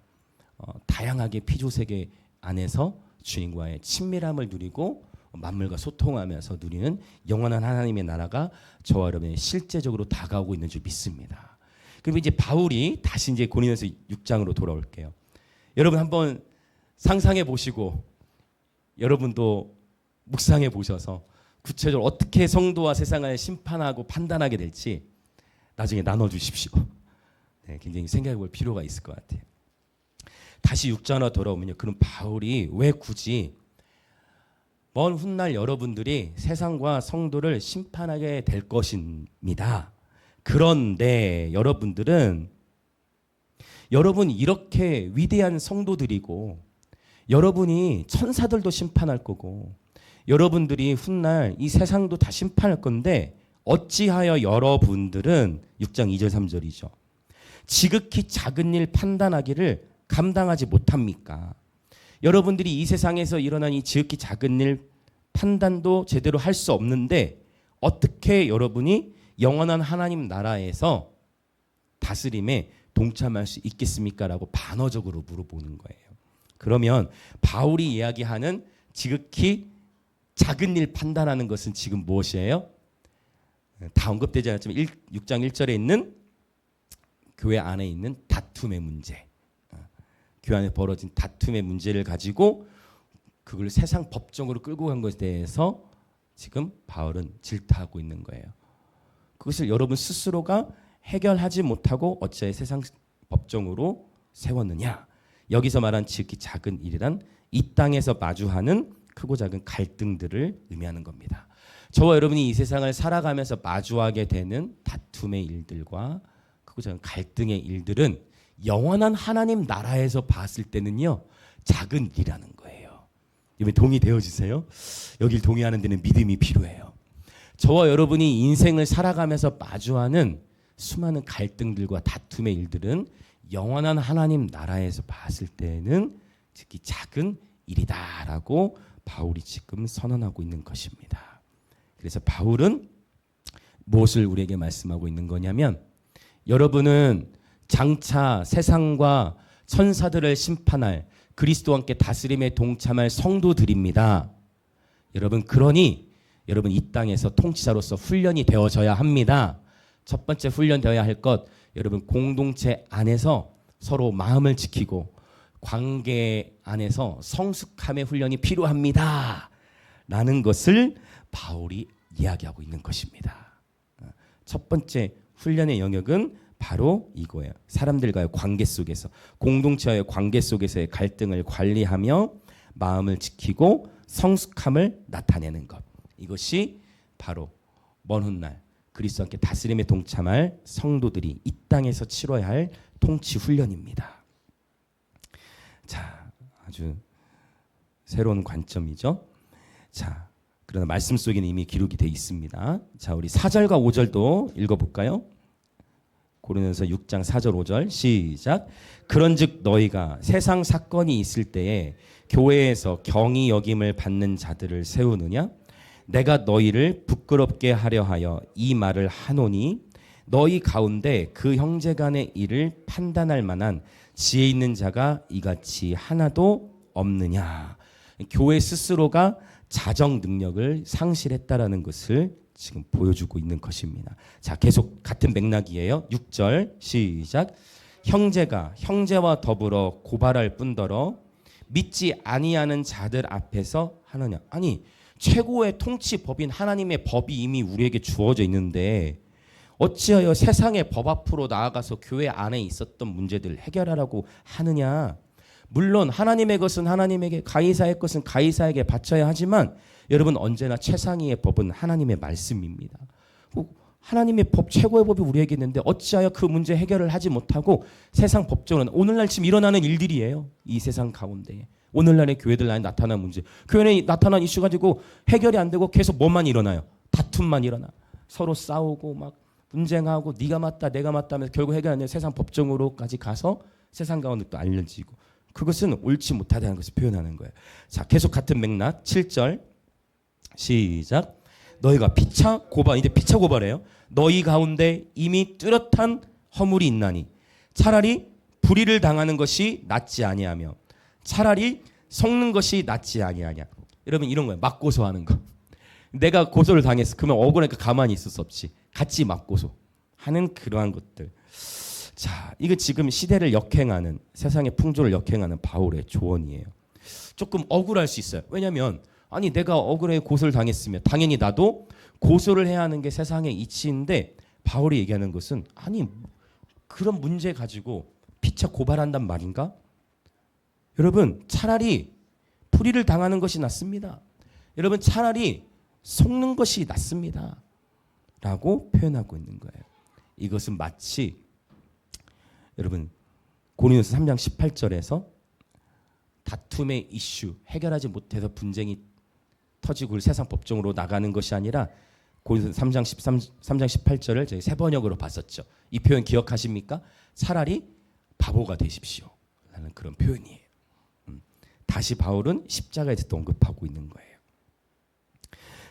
다양하게 피조세계 안에서 주님과의 친밀함을 누리고 만물과 소통하면서 누리는 영원한 하나님의 나라가 저와 여러분이 실제적으로 다가오고 있는 줄 믿습니다. 그리고 이제 바울이 다시 이제 고린도서 6장으로 돌아올게요. 여러분 한번 상상해 보시고 여러분도 묵상해 보셔서 구체적으로 어떻게 성도와 세상을 심판하고 판단하게 될지 나중에 나눠주십시오. 네, 굉장히 생각해 볼 필요가 있을 것 같아요. 다시 6장으로 돌아오면요. 그럼 바울이 왜 굳이 먼 훗날 여러분들이 세상과 성도를 심판하게 될 것입니다. 그런데 여러분들은 여러분 이렇게 위대한 성도들이고 여러분이 천사들도 심판할 거고 여러분들이 훗날 이 세상도 다 심판할 건데 어찌하여 여러분들은 6장 2절 3절이죠. 지극히 작은 일 판단하기를 감당하지 못합니까? 여러분들이 이 세상에서 일어난 이 지극히 작은 일 판단도 제대로 할 수 없는데 어떻게 여러분이 영원한 하나님 나라에서 다스림에 동참할 수 있겠습니까? 라고 반어적으로 물어보는 거예요. 그러면 바울이 이야기하는 지극히 작은 일 판단하는 것은 지금 무엇이에요? 다 언급되지 않았지만 6장 1절에 있는 교회 안에 있는 다툼의 문제, 교회 안에 벌어진 다툼의 문제를 가지고 그걸 세상 법정으로 끌고 간 것에 대해서 지금 바울은 질타하고 있는 거예요. 그것을 여러분 스스로가 해결하지 못하고 어찌하여 세상 법정으로 세웠느냐. 여기서 말한 지극히 작은 일이란 이 땅에서 마주하는 크고 작은 갈등들을 의미하는 겁니다. 저와 여러분이 이 세상을 살아가면서 마주하게 되는 다툼의 일들과 크고 작은 갈등의 일들은 영원한 하나님 나라에서 봤을 때는요 작은 일이라는 거예요. 여러분 동의되어 주세요? 여길 동의하는 데는 믿음이 필요해요. 저와 여러분이 인생을 살아가면서 마주하는 수많은 갈등들과 다툼의 일들은 영원한 하나님 나라에서 봤을 때는 특히 작은 일이다라고 바울이 지금 선언하고 있는 것입니다. 그래서 바울은 무엇을 우리에게 말씀하고 있는 거냐면 여러분은 장차 세상과 천사들을 심판할 그리스도와 함께 다스림에 동참할 성도들입니다. 여러분 그러니 여러분 이 땅에서 통치자로서 훈련이 되어져야 합니다. 첫 번째 훈련되어야 할 것 여러분 공동체 안에서 서로 마음을 지키고 관계 안에서 성숙함의 훈련이 필요합니다. 라는 것을 바울이 이야기하고 있는 것입니다. 첫 번째 훈련의 영역은 바로 이거예요. 사람들과의 관계 속에서 공동체와의 관계 속에서의 갈등을 관리하며 마음을 지키고 성숙함을 나타내는 것. 이것이 바로 먼 훗날 그리스도와 함께 다스림에 동참할 성도들이 이 땅에서 치러야 할 통치 훈련입니다. 자, 아주 새로운 관점이죠. 자, 그러나 말씀 속에는 이미 기록이 되어 있습니다. 자, 우리 4절과 5절도 읽어볼까요? 고린도서 6장 4절 5절 시작. 그런즉 너희가 세상 사건이 있을 때에 교회에서 경히 여김을 받는 자들을 세우느냐? 내가 너희를 부끄럽게 하려 하여 이 말을 하노니 너희 가운데 그 형제 간의 일을 판단할 만한 지혜 있는 자가 이같이 하나도 없느냐. 교회 스스로가 자정 능력을 상실했다라는 것을 지금 보여주고 있는 것입니다. 자, 계속 같은 맥락이에요. 6절 시작. 형제가 형제와 더불어 고발할 뿐더러 믿지 아니하는 자들 앞에서 하느냐. 아니 최고의 통치법인 하나님의 법이 이미 우리에게 주어져 있는데 어찌하여 세상의 법 앞으로 나아가서 교회 안에 있었던 문제들을 해결하라고 하느냐. 물론 하나님의 것은 하나님에게, 가이사의 것은 가이사에게 바쳐야 하지만 여러분 언제나 최상위의 법은 하나님의 말씀입니다. 하나님의 법, 최고의 법이 우리에게 있는데 어찌하여 그 문제 해결을 하지 못하고 세상 법정은 오늘날 지금 일어나는 일들이에요. 이 세상 가운데 오늘날의 교회들 안에 나타난 문제, 교회에 나타난 이슈 가지고 해결이 안 되고 계속 뭐만 일어나요? 다툼만 일어나. 서로 싸우고 막 분쟁하고 네가 맞다 내가 맞다 하면서 결국 해결 안 되면 세상 법정으로까지 가서 세상 가운데 또 알려지고, 그것은 옳지 못하다는 것을 표현하는 거예요. 자, 계속 같은 맥락 7절 시작. 너희가 피차 고발, 이제 피차 고발해요. 너희 가운데 이미 뚜렷한 허물이 있나니 차라리 불의를 당하는 것이 낫지 아니하며 차라리 속는 것이 낫지 아니하냐. 여러분 이런 거예요. 맞고소하는 거. 내가 고소를 당했어. 그러면 억울하니까 가만히 있을 수 없이 같이 맞고소 하는 그러한 것들. 자, 이거 지금 시대를 역행하는, 세상의 풍조를 역행하는 바울의 조언이에요. 조금 억울할 수 있어요. 왜냐하면 아니 내가 억울해 고소를 당했으면 당연히 나도 고소를 해야 하는 게 세상의 이치인데 바울이 얘기하는 것은 아니 그런 문제 가지고 피차 고발한단 말인가? 여러분 차라리 불의를 당하는 것이 낫습니다. 여러분 차라리 속는 것이 낫습니다. 라고 표현하고 있는 거예요. 이것은 마치 여러분 고린도서 3장 18절에서 다툼의 이슈 해결하지 못해서 분쟁이 터지고 세상 법정으로 나가는 것이 아니라 고린도서 3장 18절을 저희 세 번역으로 봤었죠. 이 표현 기억하십니까? 차라리 바보가 되십시오 라는 그런 표현이에요. 다시 바울은 십자가에서 또 언급하고 있는 거예요.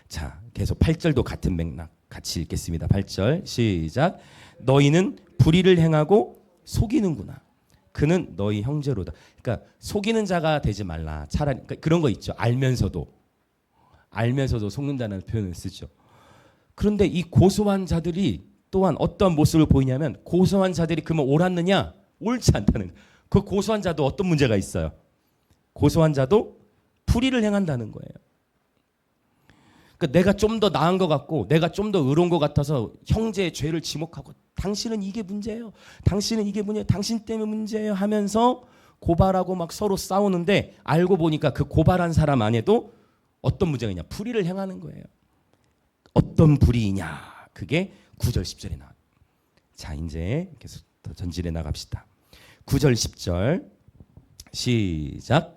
자, 계속 8절도 같은 맥락 같이 읽겠습니다. 8절 시작. 너희는 불의를 행하고 속이는구나. 그는 너희 형제로다. 그러니까 속이는 자가 되지 말라. 차라리 그러니까 그런 거 있죠. 알면서도 속는다는 표현을 쓰죠. 그런데 이 고소한 자들이 또한 어떤 모습을 보이냐면 고소한 자들이 그러면 옳았느냐? 옳지 않다는 거예요. 그 고소한 자도 어떤 문제가 있어요? 고소한 자도 불의를 행한다는 거예요. 그러니까 내가 좀 더 나은 것 같고 내가 좀 더 의로운 것 같아서 형제의 죄를 지목하고 당신은 이게 문제예요. 당신은 이게 문제예요. 당신 때문에 문제예요 하면서 고발하고 막 서로 싸우는데 알고 보니까 그 고발한 사람 안에도 어떤 문제가 있냐. 불의를 행하는 거예요. 어떤 불의이냐. 그게 9절 10절에 나와요. 자 이제 계속 더 전진해 나갑시다. 9절 10절 시작.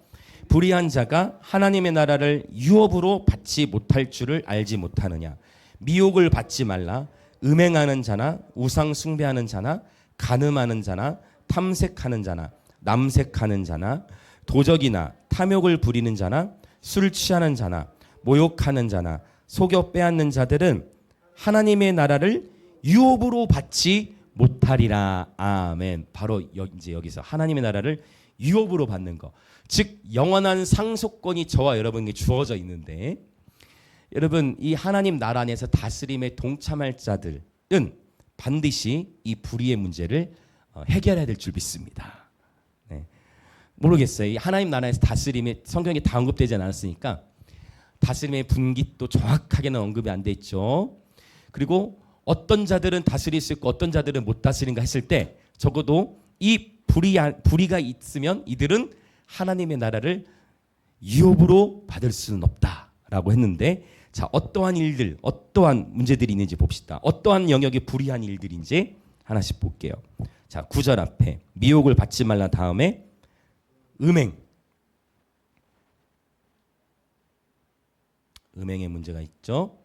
불의한 자가 하나님의 나라를 유업으로 받지 못할 줄을 알지 못하느냐. 미혹을 받지 말라. 음행하는 자나 우상 숭배하는 자나 간음하는 자나 탐색하는 자나 남색하는 자나 도적이나 탐욕을 부리는 자나 술 취하는 자나 모욕하는 자나 속여 빼앗는 자들은 하나님의 나라를 유업으로 받지 못하리라. 아멘. 바로 이제 여기서 하나님의 나라를 유업으로 받는 거. 즉 영원한 상속권이 저와 여러분에게 주어져 있는데 여러분 이 하나님 나라 안에서 다스림에 동참할 자들은 반드시 이 불의의 문제를 해결해야 될 줄 믿습니다. 네. 모르겠어요. 이 하나님 나라에서 다스림에 성경에 다 언급되지 않았으니까 다스림의 분깃도 정확하게는 언급이 안 돼 있죠. 그리고 어떤 자들은 다스릴 수 있고 어떤 자들은 못 다스린가 했을 때 적어도 이 불의가 있으면 이들은 하나님의 나라를 유업으로 받을 수는 없다라고 했는데 자 어떠한 일들 어떠한 문제들이 있는지 봅시다. 어떠한 영역의 불의한 일들인지 하나씩 볼게요. 자 9절 앞에 미혹을 받지 말라 다음에 음행의 문제가 있죠.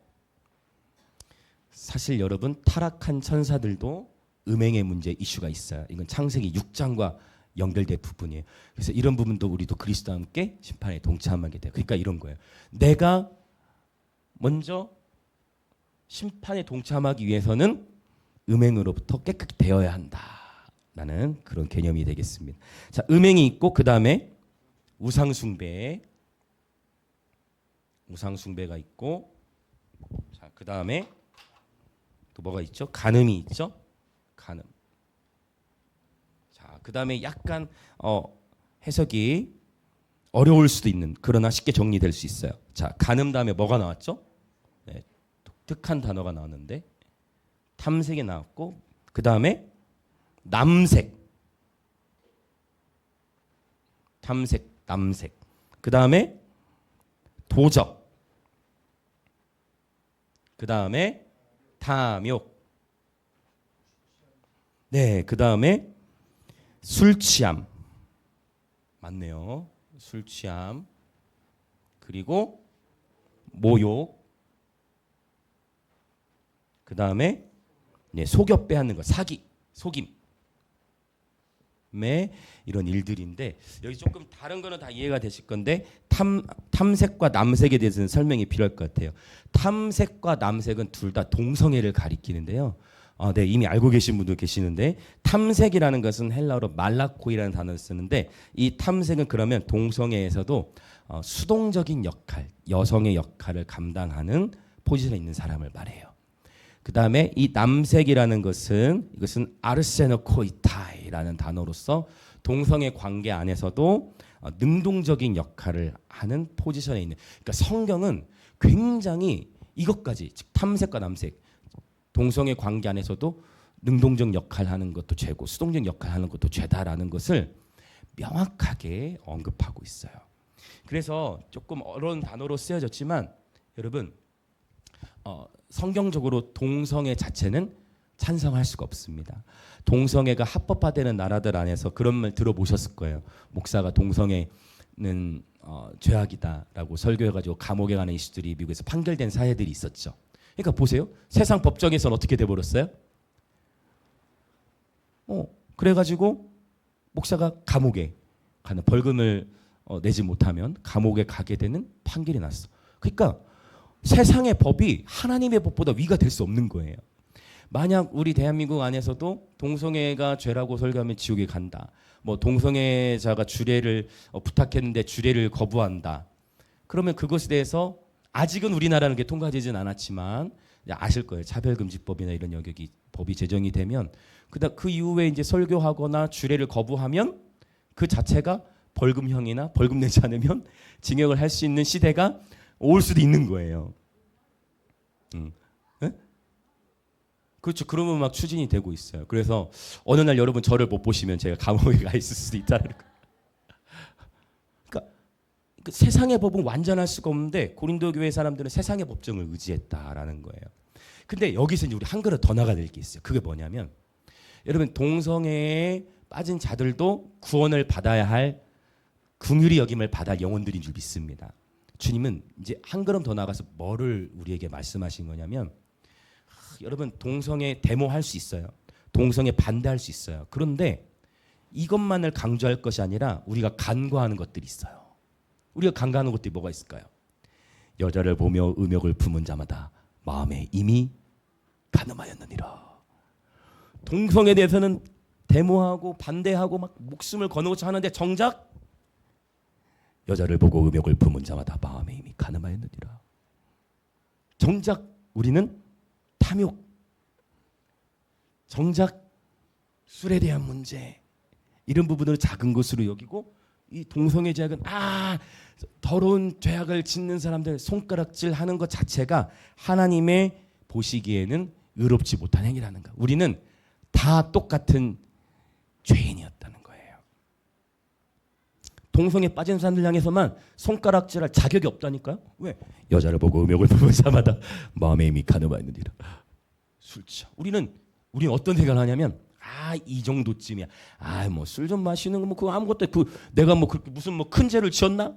사실 여러분 타락한 천사들도 음행의 문제 이슈가 있어요. 이건 창세기 6장과 연결된 부분이에요. 그래서 이런 부분도 우리도 그리스도와 함께 심판에 동참하게 돼요. 그러니까 이런 거예요. 내가 먼저 심판에 동참하기 위해서는 음행으로부터 깨끗이 되어야 한다라는 그런 개념이 되겠습니다. 자, 음행이 있고 그 다음에 우상숭배가 있고 자, 그 다음에 또 뭐가 있죠? 간음이 있죠? 간음. 자, 그 다음에 약간 해석이 어려울 수도 있는 그러나 쉽게 정리될 수 있어요. 자, 간음 다음에 뭐가 나왔죠? 네, 독특한 단어가 나왔는데 탐색이 나왔고 그 다음에 남색, 탐색, 남색. 그 다음에 도적. 그 다음에 탐욕. 네, 그 다음에 술 취함. 맞네요. 술 취함. 그리고 모욕. 그 다음에 네, 속여 빼앗는 거, 사기, 속임. 이런 일들인데 여기 조금 다른 거는 다 이해가 되실 건데 탐색과 남색에 대해서는 설명이 필요할 것 같아요. 탐색과 남색은 둘 다 동성애를 가리키는데요. 네, 이미 알고 계신 분도 계시는데 탐색이라는 것은 헬라어로 말라코이라는 단어를 쓰는데 이 탐색은 그러면 동성애에서도 수동적인 역할, 여성의 역할을 감당하는 포지션에 있는 사람을 말해요. 그 다음에 이 남색이라는 것은 이것은 아르세노코이타이라는 단어로서 동성애 관계 안에서도 능동적인 역할을 하는 포지션에 있는. 그러니까 성경은 굉장히 이것까지, 즉 탐색과 남색, 동성애 관계 안에서도 능동적 역할을 하는 것도 죄고 수동적 역할을 하는 것도 죄다라는 것을 명확하게 언급하고 있어요. 그래서 조금 어려운 단어로 쓰여졌지만 여러분 성경적으로 동성애 자체는 찬성할 수가 없습니다. 동성애가 합법화되는 나라들 안에서 그런 말 들어보셨을 거예요. 목사가 동성애는 죄악이다라고 설교해가지고 감옥에 가는 이슈들이 미국에서 판결된 사례들이 있었죠. 그러니까 보세요. 세상 법정에서는 어떻게 돼버렸어요? 그래가지고 목사가 감옥에 가는, 벌금을 내지 못하면 감옥에 가게 되는 판결이 났어. 그러니까 세상의 법이 하나님의 법보다 위가 될 수 없는 거예요. 만약 우리 대한민국 안에서도 동성애가 죄라고 설교하면 지옥에 간다. 뭐 동성애자가 주례를 부탁했는데 주례를 거부한다. 그러면 그것에 대해서 아직은 우리나라는 게 통과되지는 않았지만 아실 거예요. 차별금지법이나 이런 영역이 법이 제정이 되면 그 이후에 이제 설교하거나 주례를 거부하면 그 자체가 벌금형이나 벌금 내지 않으면 징역을 할 수 있는 시대가 올 수도 있는 거예요. 그렇죠. 그러면 막 추진이 되고 있어요. 그래서 어느 날 여러분 저를 못 보시면 제가 감옥에 가 있을 수도 있다는 거. 그러니까 세상의 법은 완전할 수가 없는데 고린도 교회 사람들은 세상의 법정을 의지했다라는 거예요. 근데 여기서 이제 우리 한 걸음 더 나가야 될 게 있어요. 그게 뭐냐면 여러분 동성애에 빠진 자들도 구원을 받아야 할 긍휼히 여김을 받아야 영혼들인 줄 믿습니다. 주님은 이제 한 걸음 더 나가서 뭐를 우리에게 말씀하신 거냐면 여러분 동성애 데모할 수 있어요. 동성애 반대할 수 있어요. 그런데 이것만을 강조할 것이 아니라 우리가 간과하는 것들이 있어요. 우리가 간과하는 것들이 뭐가 있을까요? 여자를 보며 음욕을 품은 자마다 마음에 이미 간음하였느니라. 동성애에 대해서는 데모하고 반대하고 막 목숨을 거놓고자 하는데 정작 여자를 보고 음욕을 품은 자마다 마음에 이미 간음하였느니라. 정작 우리는 탐욕, 정작 술에 대한 문제 이런 부분을 작은 것으로 여기고 이 동성애 죄악은 더러운 죄악을 짓는 사람들 손가락질하는 것 자체가 하나님의 보시기에는 의롭지 못한 행위라는 거. 우리는 다 똑같은 죄인이었다는 거예요. 동성애 빠진 사람들 향해서만 손가락질할 자격이 없다니까요. 왜? 여자를 보고 음욕을 보는 자마다 마음에 이미 간음하였느니라. 술 취하. 우리는 어떤 생각을 하냐면 이 정도쯤이야. 뭐 술 좀 마시는 거 뭐 그거 아무것도 내가 뭐 무슨 뭐 큰 죄를 지었나?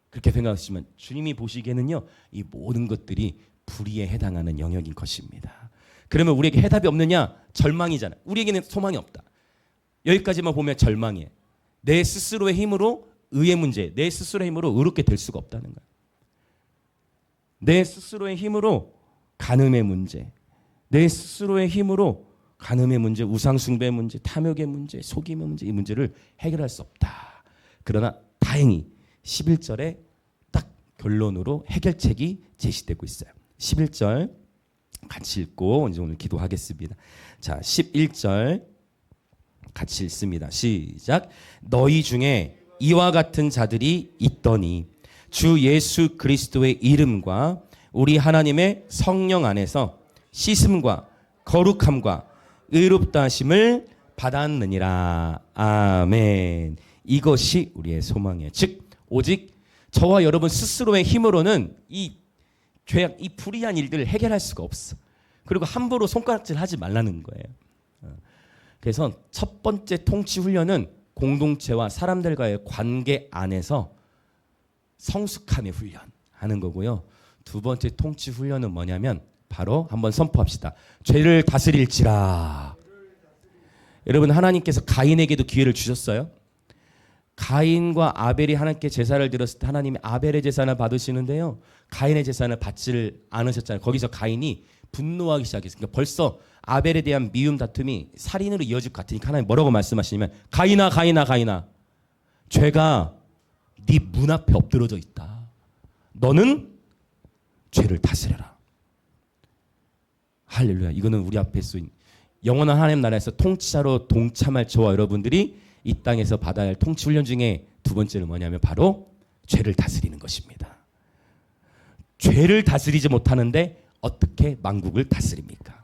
그렇게 생각하시지만 주님이 보시기에는요 이 모든 것들이 불의에 해당하는 영역인 것입니다. 그러면 우리에게 해답이 없느냐? 절망이잖아. 우리에게는 소망이 없다. 여기까지만 보면 절망이에요. 내 스스로의 힘으로 의의 문제, 내 스스로의 힘으로 의롭게 될 수가 없다는 거야. 내 스스로의 힘으로 간음의 문제, 내 스스로의 힘으로 간음의 문제, 우상숭배의 문제, 탐욕의 문제, 속임의 문제, 이 문제를 해결할 수 없다. 그러나 다행히 11절에 딱 결론으로 해결책이 제시되고 있어요. 11절 같이 읽고 이제 오늘 기도하겠습니다. 자, 11절 같이 읽습니다. 시작. 너희 중에 이와 같은 자들이 있더니 주 예수 그리스도의 이름과 우리 하나님의 성령 안에서 씻음과 거룩함과 의롭다 하심을 받았느니라. 아멘. 이것이 우리의 소망이에요. 즉 오직 저와 여러분 스스로의 힘으로는 이 죄악, 이 불의한 일들을 해결할 수가 없어. 그리고 함부로 손가락질하지 말라는 거예요. 그래서 첫 번째 통치 훈련은 공동체와 사람들과의 관계 안에서 성숙함의 훈련하는 거고요. 두 번째 통치 훈련은 뭐냐면 바로 한번 선포합시다. 죄를 다스릴지라. 여러분 하나님께서 가인에게도 기회를 주셨어요. 가인과 아벨이 하나님께 제사를 드렸을 때 하나님이 아벨의 제사를 받으시는데요. 가인의 제사를 받지를 않으셨잖아요. 거기서 가인이 분노하기 시작했어요. 그러니까 벌써 아벨에 대한 미움 다툼이 살인으로 이어질 것 같으니까 하나님 뭐라고 말씀하시냐면 가인아 죄가 네 문 앞에 엎드러져 있다. 너는 죄를 다스려라. 할렐루야. 이거는 우리 앞에 쏘인 영원한 하나님 나라에서 통치자로 동참할 저와 여러분들이 이 땅에서 받아야 할 통치 훈련 중에 두 번째는 뭐냐면 바로 죄를 다스리는 것입니다. 죄를 다스리지 못하는데 어떻게 만국을 다스립니까?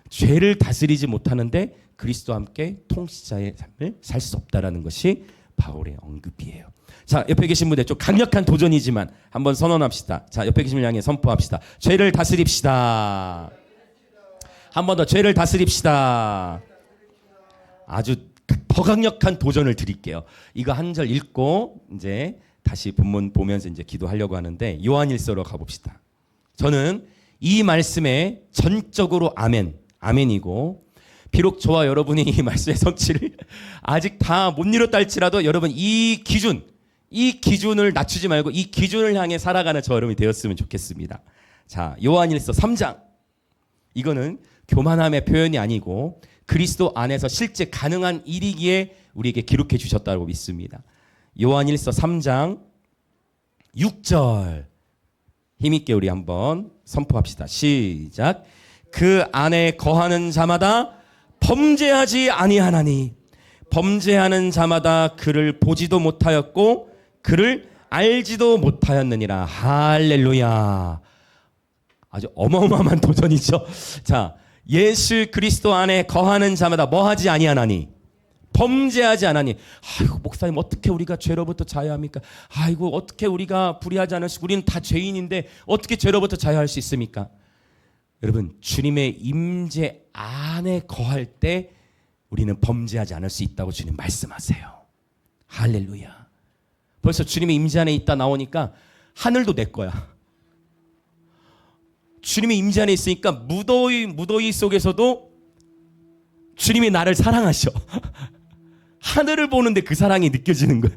죄를 다스리지 못하는데 그리스도와 함께 통치자의 삶을 살 수 없다라는 것이 바울의 언급이에요. 자, 옆에 계신 분들 좀 강력한 도전이지만 한번 선언합시다. 자, 옆에 계신 분을 향해 선포합시다. 죄를 다스립시다. 한 번 더 죄를 다스립시다. 아주 더 강력한 도전을 드릴게요. 이거 한 절 읽고 이제 다시 본문 보면서 이제 기도하려고 하는데 요한일서로 가봅시다. 저는 이 말씀에 전적으로 아멘이고 비록 저와 여러분이 이 말씀의 성취를 아직 다 못 이뤘다 할지라도 여러분 이 기준을 낮추지 말고 이 기준을 향해 살아가는 저 여러분이 되었으면 좋겠습니다. 자, 요한일서 3장. 이거는 교만함의 표현이 아니고 그리스도 안에서 실제 가능한 일이기에 우리에게 기록해 주셨다고 믿습니다. 요한일서 3장 6절 힘있게 우리 한번 선포합시다. 시작. 그 안에 거하는 자마다 범죄하지 아니하나니 범죄하는 자마다 그를 보지도 못하였고 그를 알지도 못하였느니라. 할렐루야. 아주 어마어마한 도전이죠. 자, 예수 그리스도 안에 거하는 자마다 뭐하지 아니하나니 범죄하지 않으니. 아이고 목사님 어떻게 우리가 죄로부터 자유합니까? 아이고 어떻게 우리가 불의하지 않을 수, 우리는 다 죄인인데 어떻게 죄로부터 자유할 수 있습니까? 여러분 주님의 임재 안에 거할 때 우리는 범죄하지 않을 수 있다고 주님 말씀하세요. 할렐루야. 벌써 주님의 임재 안에 있다 나오니까 하늘도 내 거야. 주님의 임재 안에 있으니까 무더위 속에서도 주님이 나를 사랑하셔. 하늘을 보는데 그 사랑이 느껴지는 거야.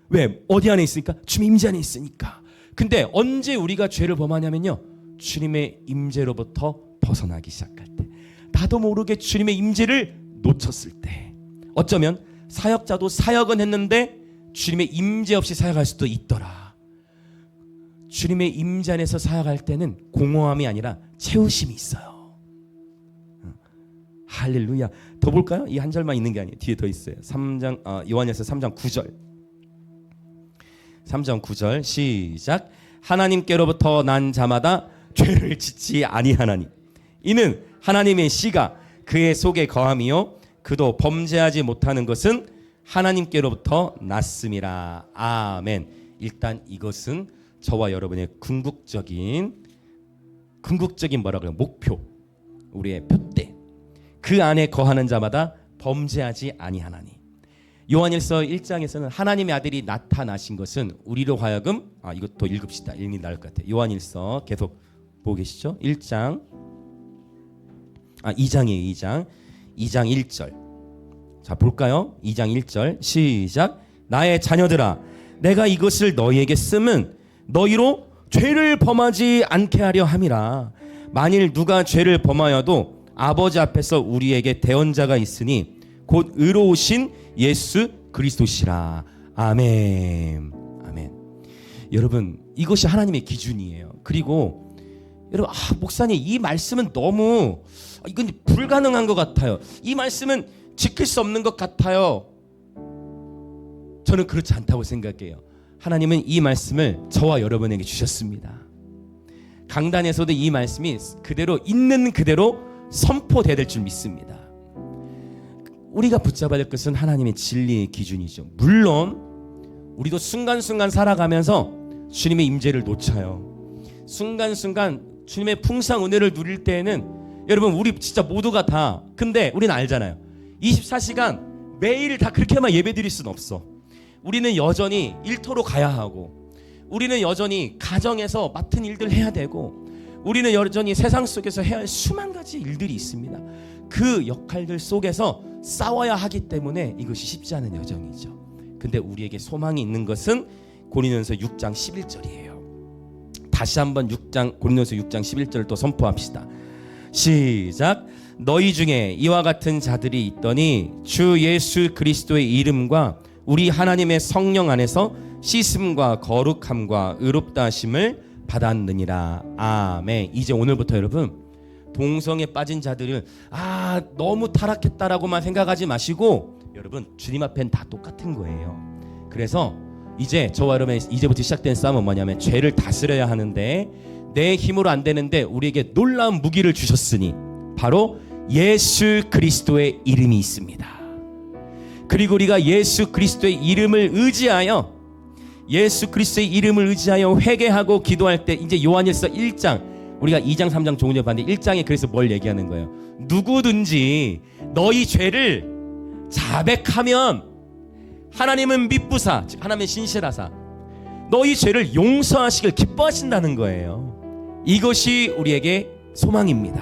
왜? 어디 안에 있으니까? 주님 임재 안에 있으니까. 근데 언제 우리가 죄를 범하냐면요, 주님의 임재로부터 벗어나기 시작할 때, 나도 모르게 주님의 임재를 놓쳤을 때. 어쩌면 사역자도 사역은 했는데 주님의 임재 없이 사역할 수도 있더라. 주님의 임재 안에서 사역할 때는 공허함이 아니라 채우심이 있어요. 할렐루야. 더 볼까요? 이 한 절만 있는 게 아니에요. 뒤에 더 있어요. 요한일서 3장 9절. 3장 9절 시작. 하나님께로부터 난 자마다 죄를 짓지 아니하나니 이는 하나님의 씨가 그의 속에 거함이요 그도 범죄하지 못하는 것은 하나님께로부터 났음이라. 아멘. 일단 이것은 저와 여러분의 궁극적인 뭐라 그래요? 목표, 우리의 표대. 그 안에 거하는 자마다 범죄하지 아니하나니. 요한일서 1장에서는 하나님의 아들이 나타나신 것은 우리로 하여금, 이것도 읽읍시다. 읽니 나을 것 같아요. 요한일서 계속 보고 계시죠? 2장이에요. 2장 1절. 자, 볼까요? 2장 1절 시작. 나의 자녀들아, 내가 이것을 너희에게 쓰면 너희로 죄를 범하지 않게 하려 함이라. 만일 누가 죄를 범하여도 아버지 앞에서 우리에게 대언자가 있으니 곧 의로우신 예수 그리스도시라. 아멘. 아멘. 여러분, 이것이 하나님의 기준이에요. 그리고 여러분, 목사님 이 말씀은 너무 이건 불가능한 것 같아요. 이 말씀은 지킬 수 없는 것 같아요. 저는 그렇지 않다고 생각해요. 하나님은 이 말씀을 저와 여러분에게 주셨습니다. 강단에서도 이 말씀이 그대로 있는 그대로 선포되어야 될 줄 믿습니다. 우리가 붙잡아야 될 것은 하나님의 진리의 기준이죠. 물론 우리도 순간순간 살아가면서 주님의 임재를 놓쳐요. 순간순간 주님의 풍성 은혜를 누릴 때에는 여러분 우리 진짜 모두가 다, 근데 우리는 알잖아요. 24시간 매일 다 그렇게만 예배드릴 수는 없어. 우리는 여전히 일터로 가야 하고, 우리는 여전히 가정에서 맡은 일들 해야 되고, 우리는 여전히 세상 속에서 해야 할 수만 가지 일들이 있습니다. 그 역할들 속에서 싸워야 하기 때문에 이것이 쉽지 않은 여정이죠. 근데 우리에게 소망이 있는 것은 고린도전서 6장 11절이에요. 다시 한번 고린도전서 6장 11절을 또 선포합시다. 시작. 너희 중에 이와 같은 자들이 있더니 주 예수 그리스도의 이름과 우리 하나님의 성령 안에서 씻음과 거룩함과 의롭다 하심을 받았느니라. 아멘. 이제 오늘부터 여러분, 동성에 빠진 자들은 너무 타락했다라고만 생각하지 마시고 여러분 주님 앞엔 다 똑같은 거예요. 그래서 이제 저와 여러분의 이제부터 시작된 싸움은 뭐냐면 죄를 다스려야 하는데 내 힘으로 안 되는데 우리에게 놀라운 무기를 주셨으니 바로 예수 그리스도의 이름이 있습니다. 그리고 우리가 예수 그리스도의 이름을 의지하여 회개하고 기도할 때 이제 요한일서 1장 우리가 2장 3장 조금 전에 봤는데 1장에 그래서 뭘 얘기하는 거예요? 누구든지 너희 죄를 자백하면 하나님은 미쁘사 즉 하나님은 신실하사 너희 죄를 용서하시길 기뻐하신다는 거예요. 이것이 우리에게 소망입니다.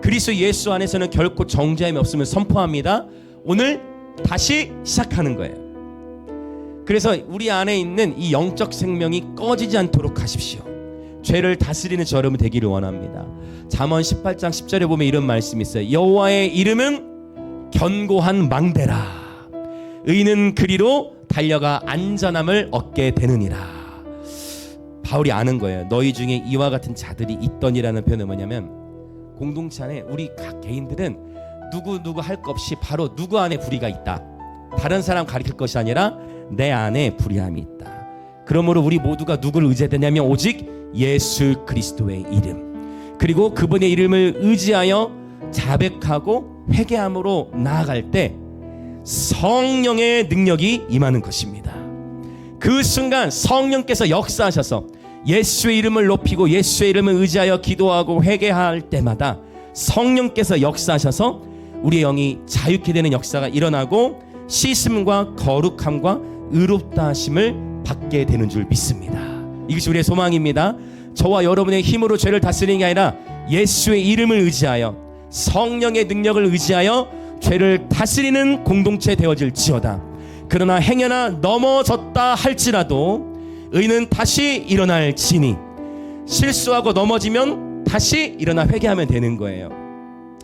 그리스도 예수 안에서는 결코 정죄함이 없음을 선포합니다. 오늘 다시 시작하는 거예요. 그래서 우리 안에 있는 이 영적 생명이 꺼지지 않도록 하십시오. 죄를 다스리는 저 여러분 되기를 원합니다. 잠언 18장 10절에 보면 이런 말씀이 있어요. 여호와의 이름은 견고한 망대라. 의인은 그리로 달려가 안전함을 얻게 되느니라. 바울이 아는 거예요. 너희 중에 이와 같은 자들이 있더니라는 표현은 뭐냐면 공동체 안에 우리 각 개인들은 누구 할 것 없이 바로 누구 안에 불의가 있다. 다른 사람 가리킬 것이 아니라 내 안에 불의함이 있다. 그러므로 우리 모두가 누구를 의지해야 되냐면 오직 예수 그리스도의 이름 그리고 그분의 이름을 의지하여 자백하고 회개함으로 나아갈 때 성령의 능력이 임하는 것입니다. 그 순간 성령께서 역사하셔서 예수의 이름을 높이고 예수의 이름을 의지하여 기도하고 회개할 때마다 성령께서 역사하셔서 우리의 영이 자유케 되는 역사가 일어나고 씻음과 거룩함과 의롭다 하심을 받게 되는 줄 믿습니다. 이것이 우리의 소망입니다. 저와 여러분의 힘으로 죄를 다스리는 게 아니라 예수의 이름을 의지하여 성령의 능력을 의지하여 죄를 다스리는 공동체 되어질지어다. 그러나 행여나 넘어졌다 할지라도 의인은 다시 일어날지니 실수하고 넘어지면 다시 일어나 회개하면 되는 거예요.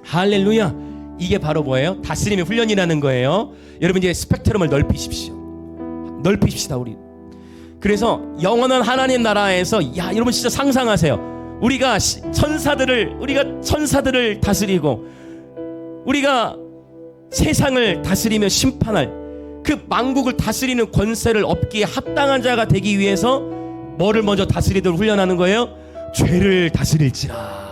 할렐루야. 이게 바로 뭐예요? 다스림의 훈련이라는 거예요. 여러분 이제 스펙트럼을 넓히십시다 우리. 그래서 영원한 하나님 나라에서 여러분 진짜 상상하세요. 우리가 천사들을 다스리고 우리가 세상을 다스리며 심판할 그 만국을 다스리는 권세를 얻기에 합당한 자가 되기 위해서 뭐를 먼저 다스리도록 훈련하는 거예요? 죄를 다스릴지라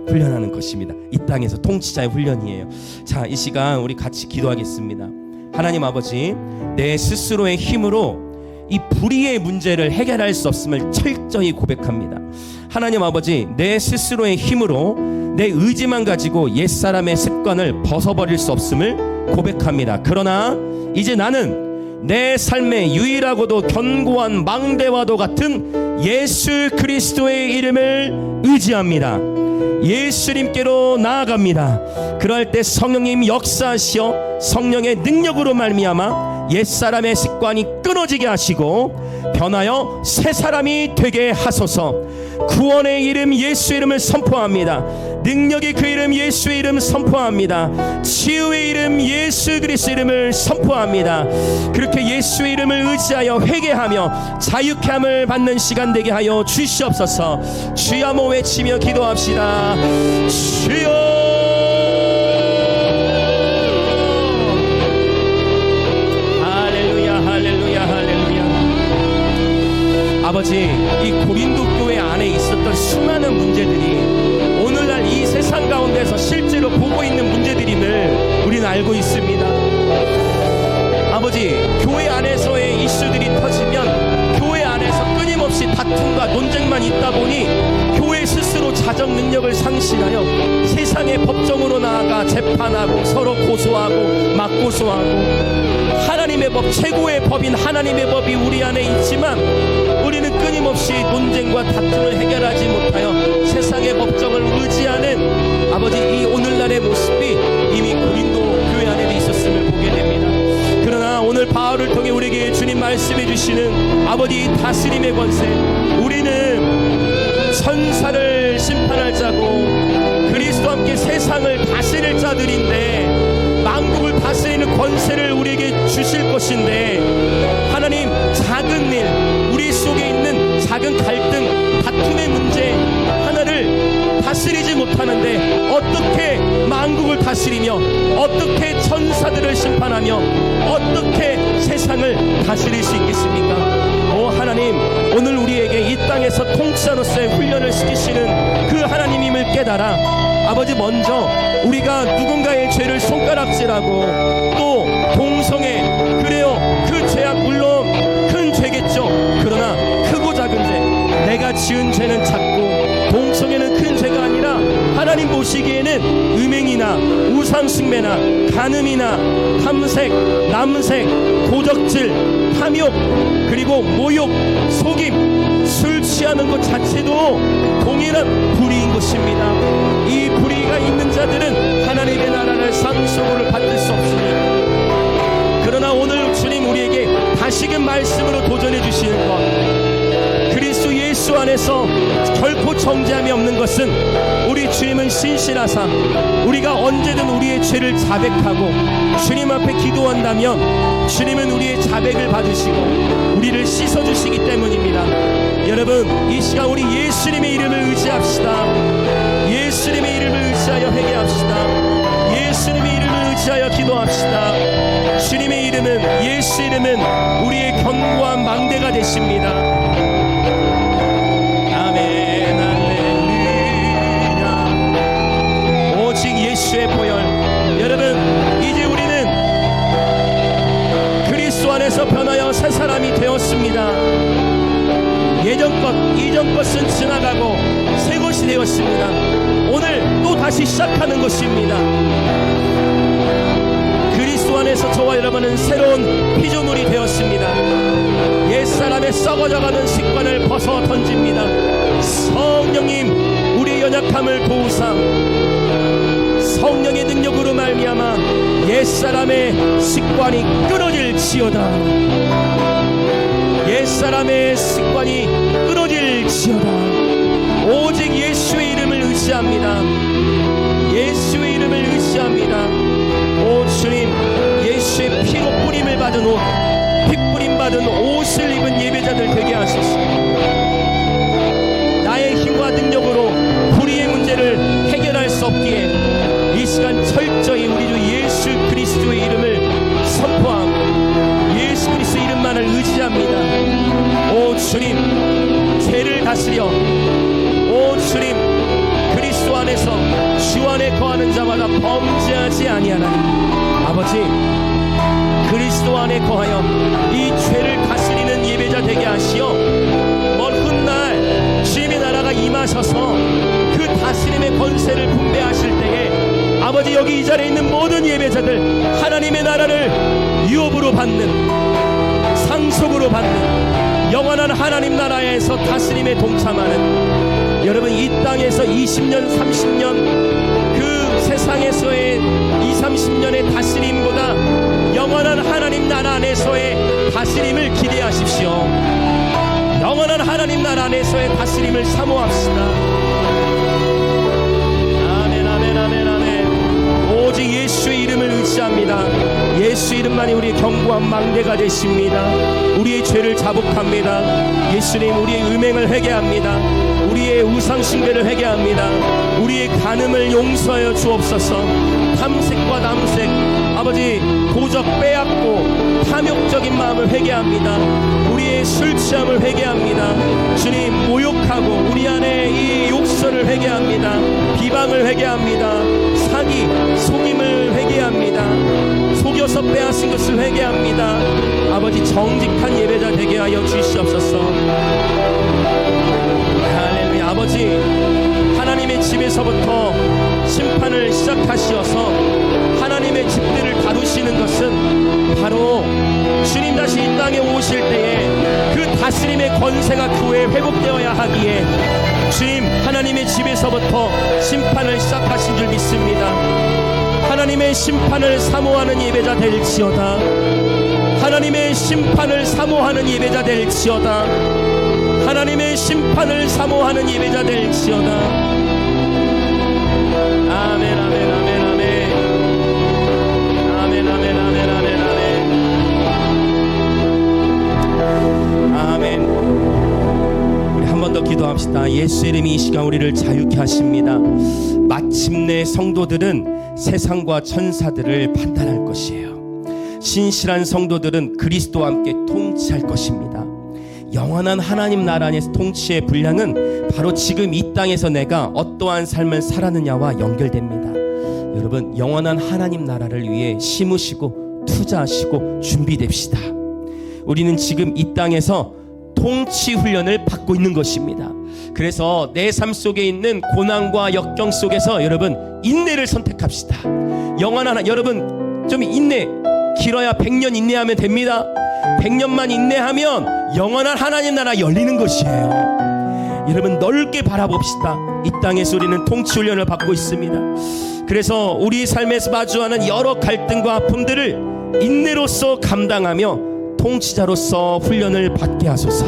훈련하는 것입니다. 이 땅에서 통치자의 훈련이에요. 자, 이 시간 우리 같이 기도하겠습니다. 하나님 아버지, 내 스스로의 힘으로 이 불의의 문제를 해결할 수 없음을 철저히 고백합니다. 하나님 아버지, 내 스스로의 힘으로 내 의지만 가지고 옛사람의 습관을 벗어버릴 수 없음을 고백합니다. 그러나 이제 나는 내 삶의 유일하고도 견고한 망대와도 같은 예수 그리스도의 이름을 의지합니다. 예수님께로 나아갑니다. 그럴 때 성령님 역사하시어 성령의 능력으로 말미암아 옛사람의 습관이 끊어지게 하시고 변하여 새 사람이 되게 하소서. 구원의 이름 예수 이름을 선포합니다. 능력의 그 이름 예수의 이름 선포합니다. 치유의 이름 예수 그리스도 이름을 선포합니다. 그렇게 예수의 이름을 의지하여 회개하며 자유케 함을 받는 시간 되게 하여 주시옵소서. 주여 모 외치며 기도합시다. 주여. 아버지, 이 고린도 교회 안에 있었던 수많은 문제들이 오늘날 이 세상 가운데서 실제로 보고 있는 문제들임을 우리는 알고 있습니다. 아버지, 교회 안에서의 이슈들이 터지면 교회 안에서 끊임없이 다툼과 논쟁만 있다 보니 교회 스스로 자정 능력을 상실하여 세상의 법정으로 나아가 재판하고 서로 고소하고 맞고소하고 하나님의 법, 최고의 법인 하나님의 법이 우리 안에 있지만 우리는 끊임없이 논쟁과 다툼을 해결하지 못하여 세상의 법정을 의지하는 아버지 이 오늘날의 모습이 이미 고린도 교회 안에도 있었음을 보게 됩니다. 그러나 오늘 바울을 통해 우리에게 주님 말씀해 주시는 아버지 다스림의 권세, 우리는 천사를 심판할 자고 그리스도와 함께 세상을 다스릴 자들인데 만국을 다스리는 권세를 우리에게 주실 것인데 하나님, 작은 일, 우리 속에 있는 작은 갈등, 다툼의 문제 하나를 다스리지 못하는데 어떻게 만국을 다스리며 어떻게 천사들을 심판하며 어떻게 세상을 다스릴 수 있겠습니까? 오 하나님, 오늘 우리에게 이 땅에서 통치자로서의 훈련을 시키시는 그 하나님임을 깨달아 아버지, 먼저 우리가 누군가의 죄를 손가락질하고 또 동성애, 그래요, 그 죄악 물론 큰 죄겠죠. 그러나 크고 작은 죄, 내가 지은 죄는 작고 동성애는 큰 죄가 아니라 하나님 보시기에는 음행이나 우상숭배나 간음이나 탐색, 남색, 도적질, 탐욕, 그리고 모욕, 속임, 술 취하는 것 자체도 동일한 불의인 것입니다. 이 불의가 있는 자들은 하나님의 나라를 상속으로 받을 수 없으니, 그러나 오늘 주님 우리에게 다시금 말씀으로 도전해 주시는 것, 그리스도 예수 안에서 결코 정죄함이 없는 것은 우리 주님은 신실하사 우리가 언제든 우리의 죄를 자백하고 주님 앞에 기도한다면 주님은 우리의 자백을 받으시고 우리를 씻어주시기 때문입니다. 여러분, 이 시간 우리 예수님의 이름을 의지합시다. 예수님의 이름을 의지하여 회개합시다. 예수님의 이름을 의지하여 기도합시다. 주님의 이름은, 예수 이름은 우리의 견고한 망대가 되십니다. 아멘, 할렐루야. 오직 예수의 보혈. 여러분, 이제 우리는 그리스도 안에서 변하여 새 사람이 되었습니다. 예전 것, 이전 것은 지나가고 새 것이 되었습니다. 오늘 또 다시 시작하는 것입니다. 그리스도 안에서 저와 여러분은 새로운 피조물이 되었습니다. 옛사람의 썩어져가는 습관을 벗어 던집니다. 성령님, 우리의 연약함을 도우사 성령의 능력으로 말미암아 옛사람의 습관이 끊어질지어다. 옛사람의 습관이 끊어질지어다. 오직 예수의 이름을 의지합니다. 예수의 이름을 의지합니다. 오 주님, 예수의 피로 뿌림을 받은 옷, 피 뿌림 받은 옷을 입은 예배자들 되게 하소서. 나의 힘과 능력으로 불의의 문제를 해결할 수 없기에 이 시간 철저히 우리 주 예수 그리스도의 이름을 선포하고 예수 그리스도의 이름만을 의지합니다. 오 주님, 죄를 다스려 오 주님, 그리스도 안에서 주 안에 거하는 자마다 범죄하지 아니하나니 아버지, 그리스도 안에 거하여 이 죄를 다스리는 예배자 되게 하시어 먼 훗날 주님의 나라가 임하셔서 그 다스림의 권세를 분배하실 때에 아버지, 여기 이 자리에 있는 모든 예배자들 하나님의 나라를 유업으로 받는, 상속으로 받는 영원한 하나님 나라에서 다스림에 동참하는, 여러분 이 땅에서 20년 30년 그 세상에서의 20-30년의 다스림보다 영원한 하나님 나라 안에서의 다스림을 기대하십시오. 영원한 하나님 나라 안에서의 다스림을 사모합시다. 아멘, 아멘, 아멘, 아멘. 오직 예수의 이름을 의지합니다. 예수 이름만이 우리의 견고한 망대가 되십니다. 우리의 죄를 자복합니다. 예수님, 우리의 음행을 회개합니다. 우리의 우상숭배를 회개합니다. 우리의 간음을 용서하여 주옵소서. 탐색과 남색, 아버지, 도적 빼앗고 탐욕적인 마음을 회개합니다. 우리의 술 취함을 회개합니다. 주님, 모욕하고 우리 안에 이 욕설을 회개합니다. 비방을 회개합니다. 사기, 속임을 회개합니다. 속여서 빼앗은 것을 회개합니다. 아버지, 정직한 예배자 되게 하여 주시옵소서. 할렐루야. 아버지, 하나님의 집에서부터 심판을 시작하시어서 하나님의 집들을 다루시는 것은 바로 주님 다시 이 땅에 오실 때에 그 다스림의 권세가 그 후에 회복되어야 하기에 주님, 하나님의 집에서부터 심판을 시작하신 줄 믿습니다. 하나님의 심판을 사모하는 예배자 될지어다. 하나님의 심판을 사모하는 예배자 될지어다. 하나님의 심판을 사모하는 예배자 될지어다. 아멘, 아멘, 아멘, 아멘. 아멘, 아멘, 아멘, 아멘, 아멘. 아멘. 우리 한 번 더 더 기도합시다. 예수 이름이 이 시간 우리를 자유케 하십니다. 마침내 성도들은 세상과 천사들을 판단할 것이에요. 신실한 성도들은 그리스도와 함께 통치할 것입니다. 영원한 하나님 나라 안에서 통치의 분량은 바로 지금 이 땅에서 내가 어떠한 삶을 살았느냐와 연결됩니다. 여러분, 영원한 하나님 나라를 위해 심으시고 투자하시고 준비됩시다. 우리는 지금 이 땅에서 통치 훈련을 받고 있는 것입니다. 그래서 내 삶 속에 있는 고난과 역경 속에서 여러분 인내를 선택합시다. 영원한 여러분 좀 인내, 길어야 100년 인내하면 됩니다. 100년만 인내하면 영원한 하나님 나라 열리는 것이에요. 여러분 넓게 바라봅시다. 이 땅에서 우리는 통치 훈련을 받고 있습니다. 그래서 우리 삶에서 마주하는 여러 갈등과 아픔들을 인내로서 감당하며 통치자로서 훈련을 받게 하소서.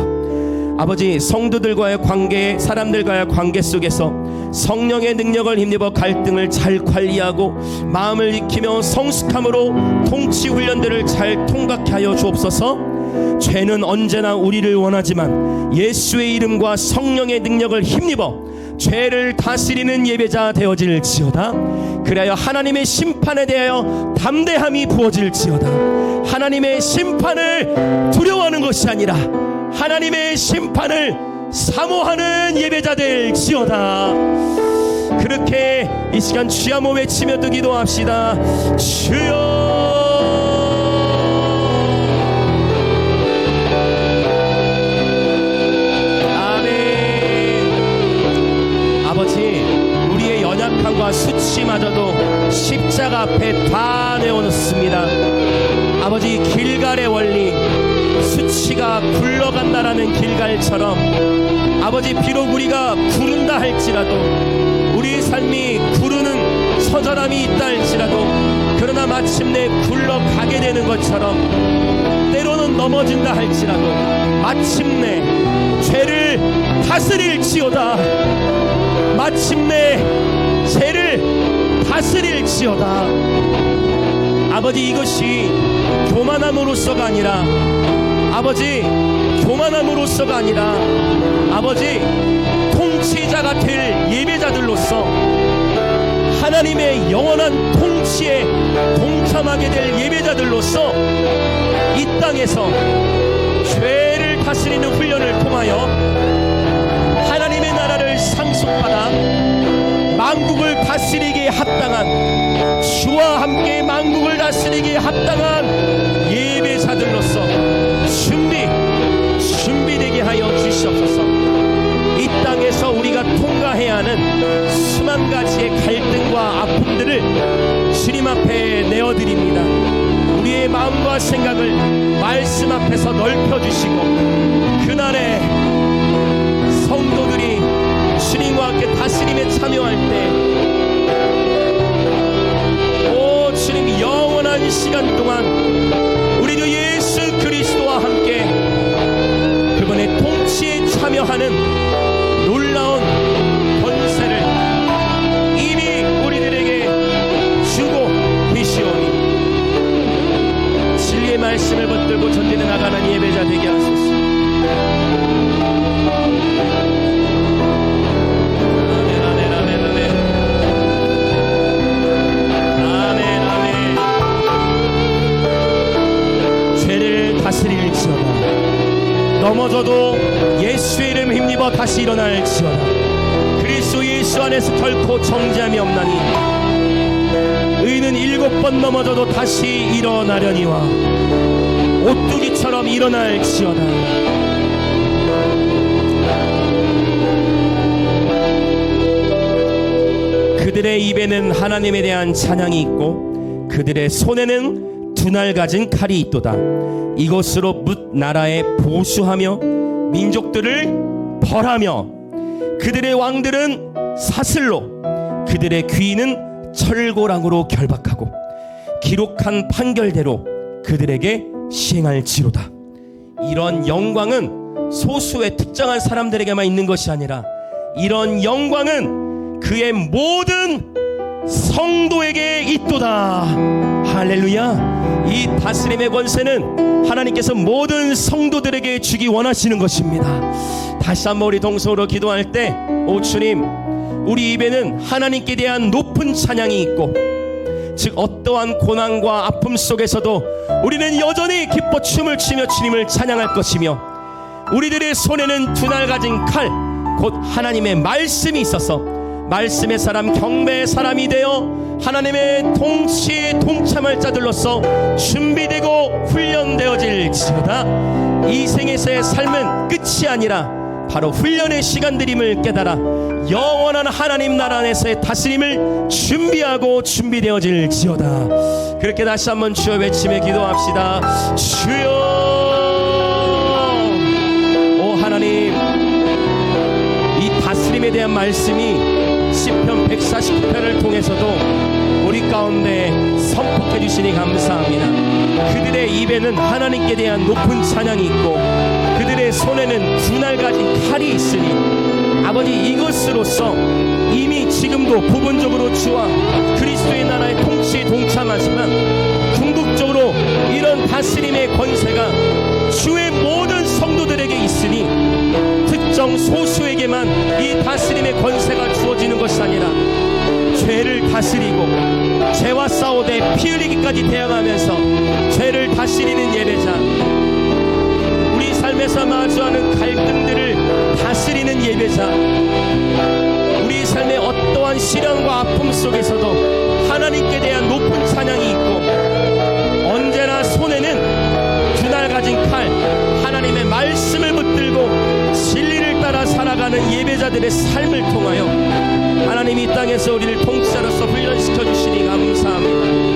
아버지, 성도들과의 관계, 사람들과의 관계 속에서 성령의 능력을 힘입어 갈등을 잘 관리하고 마음을 익히며 성숙함으로 통치 훈련들을 잘 통과케 하여 주옵소서. 죄는 언제나 우리를 원하지만 예수의 이름과 성령의 능력을 힘입어 죄를 다스리는 예배자 되어질지어다. 그래야 하나님의 심판에 대하여 담대함이 부어질지어다. 하나님의 심판을 두려워하는 것이 아니라 하나님의 심판을 사모하는 예배자 될지어다. 그렇게 이 시간 주여 한번 외치며 또 기도합시다. 주여. 우리의 연약함과 수치마저도 십자가 앞에 다 내어놓습니다. 아버지, 길갈의 원리, 수치가 굴러간다라는 길갈처럼 아버지, 비록 우리가 구른다 할지라도 우리 삶이 구르는 처절함이 있다 할지라도 그러나 마침내 굴러가게 되는 것처럼 때로는 넘어진다 할지라도 마침내 죄를 다스릴지어다. 마침내 죄를 다스릴지어다. 아버지, 이것이 교만함으로서가 아니라 아버지, 교만함으로서가 아니라 아버지, 통치자가 될 예배자들로서 하나님의 영원한 통치에 동참하게 될 예배자들로서 이 땅에서 죄를 다스리는 훈련을 통하여 하나님의 나라를 상속받아 만국을 다스리기에 합당한, 주와 함께 만국을 다스리기에 합당한 예배자들로서 준비되게 하여 주시옵소서. 이 땅에서 우리가 통과해야 하는 수만 가지의 갈등과 아픔들을 주님 앞에 내어드립니다. 우리의 마음과 생각을 말씀 앞에서 넓혀주시고 그날에 성도들이 주님과 함께 다스림에 참여할 때 오 주님, 영원한 시간 동안 우리 주 예수 그리스도와 함께 그분의 통치에 참여하는 놀라운 권세를 이미 우리들에게 주고 계시오니 진리의 말씀을 붙들고 전진해 나가는 예배자 되게 하소서. 다스릴지어다. 넘어져도 예수의 이름 힘입어 다시 일어날지어다. 그리스도 예수 안에서 결코 정죄함이 없나니 의인은 7번 넘어져도 다시 일어나려니와 오뚜기처럼 일어날지어다. 그들의 입에는 하나님에 대한 찬양이 있고 그들의 손에는 두 날 가진 칼이 있도다. 이것으로 뭇 나라에 보수하며 민족들을 벌하며 그들의 왕들은 사슬로 그들의 귀인은 철고랑으로 결박하고 기록한 판결대로 그들에게 시행할지로다. 이런 영광은 소수의 특정한 사람들에게만 있는 것이 아니라 이런 영광은 그의 모든 성도에게 있도다. 할렐루야. 이 다스림의 권세는 하나님께서 모든 성도들에게 주기 원하시는 것입니다. 다시 한번 우리 동성으로 기도할 때, 오 주님, 우리 입에는 하나님께 대한 높은 찬양이 있고, 즉 어떠한 고난과 아픔 속에서도 우리는 여전히 기뻐 춤을 추며 주님을 찬양할 것이며, 우리들의 손에는 두 날 가진 칼, 곧 하나님의 말씀이 있어서 말씀의 사람, 경배의 사람이 되어 하나님의 통치에 동참할 자들로서 준비되고 훈련되어질지어다. 이 생에서의 삶은 끝이 아니라 바로 훈련의 시간들임을 깨달아 영원한 하나님 나라 안에서의 다스림을 준비하고 준비되어질지어다. 그렇게 다시 한번 주여 외치며 기도합시다. 주여, 오 하나님, 이 다스림에 대한 말씀이 시편 149편을 통해서도 우리 가운데 선포해 주시니 감사합니다. 그들의 입에는 하나님께 대한 높은 찬양이 있고, 그들의 손에는 두 날 가진 칼이 있으니, 아버지, 이것으로서 이미 지금도 부분적으로 주와 그리스도의 나라의 통치에 동참하지만 궁극적으로 이런 다스림의 권세가 주의 모든 성도들에게 있으니, 특정 소수에게만 이 다스림의 권세가 주어지는 것이 아니라 죄를 다스리고 죄와 싸우되 피 흘리기까지 대항하면서 죄를 다스리는 예배자, 우리 삶에서 마주하는 갈등들을 다스리는 예배자, 우리 삶의 어떠한 시련과 아픔 속에서도 하나님께 대한 높은 찬양이 있고, 언제나 손에는 두 날 가진 칼, 하나님의 말씀을 붙들고 진리를 따라 살아가는 예배자들의 삶을 통하여 하나님이 이 땅에서 우리를 통치자로서 훈련시켜 주시니 감사합니다.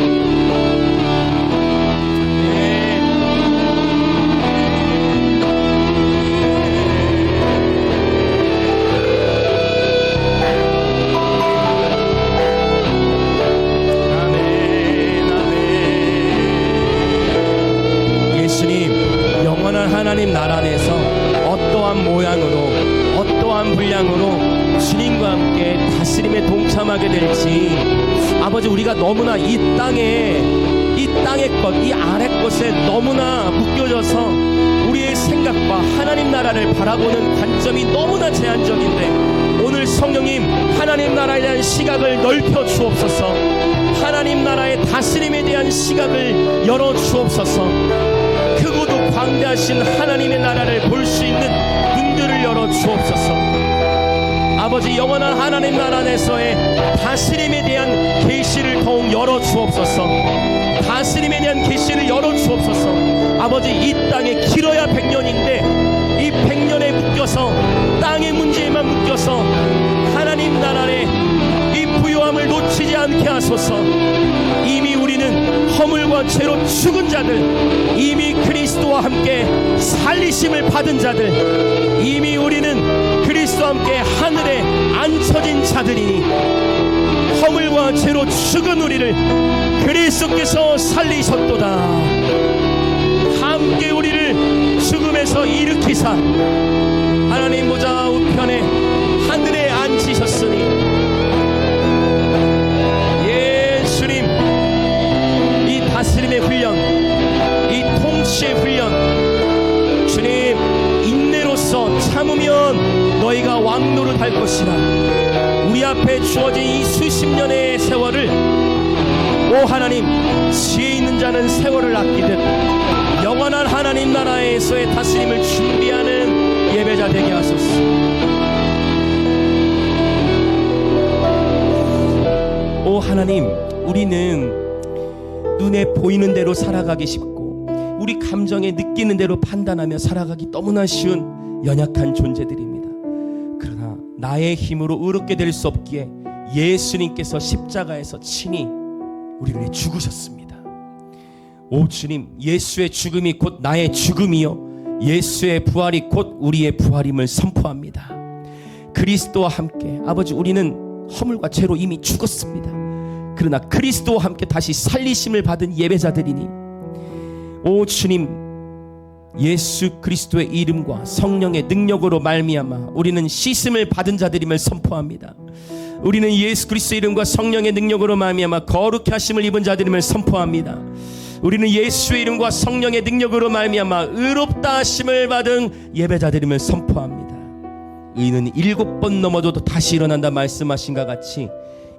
하나님 나라 안에서 어떠한 모양으로, 어떠한 분량으로 주님과 함께 다스림에 동참하게 될지, 아버지, 우리가 너무나 이 땅의 것, 이 아래 것에 너무나 묶여져서 우리의 생각과 하나님 나라를 바라보는 관점이 너무나 제한적인데, 오늘 성령님, 하나님 나라에 대한 시각을 넓혀 주옵소서. 하나님 나라의 다스림에 대한 시각을 열어 주옵소서. 크고도 광대하신 하나님의 나라를 볼 수 있는 눈들을 열어 주옵소서. 아버지, 영원한 하나님 나라 안에서의 다스림에 대한 계시를 더욱 열어 주옵소서. 다스림에 대한 계시를 열어 주옵소서. 아버지, 이 땅에 길어야 100년인데 이 100년에 묶여서 땅의 문제에만 묶여서 하나님 나라의 이 부요함을 놓치지 않게 하소서. 이미 우리는 허물과 죄로 죽은 자들, 이미 그리스도와 함께 살리심을 받은 자들, 이미 우리는 그리스도와 함께 하늘에 앉혀진 자들이니, 허물과 죄로 죽은 우리를 그리스도께서 살리셨도다. 함께 우리를 죽음에서 일으키사 하나님 보좌 우편에 하늘에 앉히셨으니, 다스림의 훈련, 이 통치의 훈련, 주님, 인내로서 참으면 너희가 왕노릇할 것이라. 우리 앞에 주어진 이 수십 년의 세월을, 오 하나님, 지혜 있는 자는 세월을 아끼듯 영원한 하나님 나라에서의 다스림을 준비하는 예배자 되게 하소서. 오 하나님, 우리는 눈에 보이는 대로 살아가기 쉽고 우리 감정에 느끼는 대로 판단하며 살아가기 너무나 쉬운 연약한 존재들입니다. 그러나 나의 힘으로 의롭게 될 수 없기에 예수님께서 십자가에서 친히 우리를 위해 죽으셨습니다. 오 주님, 예수의 죽음이 곧 나의 죽음이요 예수의 부활이 곧 우리의 부활임을 선포합니다. 그리스도와 함께, 아버지, 우리는 허물과 죄로 이미 죽었습니다. 그러나 그리스도와 함께 다시 살리심을 받은 예배자들이니, 오 주님, 예수 그리스도의 이름과 성령의 능력으로 말미암아 우리는 씻음을 받은 자들임을 선포합니다. 우리는 예수 그리스도의 이름과 성령의 능력으로 말미암아 거룩해 하심을 입은 자들임을 선포합니다. 우리는 예수의 이름과 성령의 능력으로 말미암아 의롭다 하심을 받은 예배자들임을 선포합니다. 의인은 7번 넘어져도 다시 일어난다 말씀하신가 같이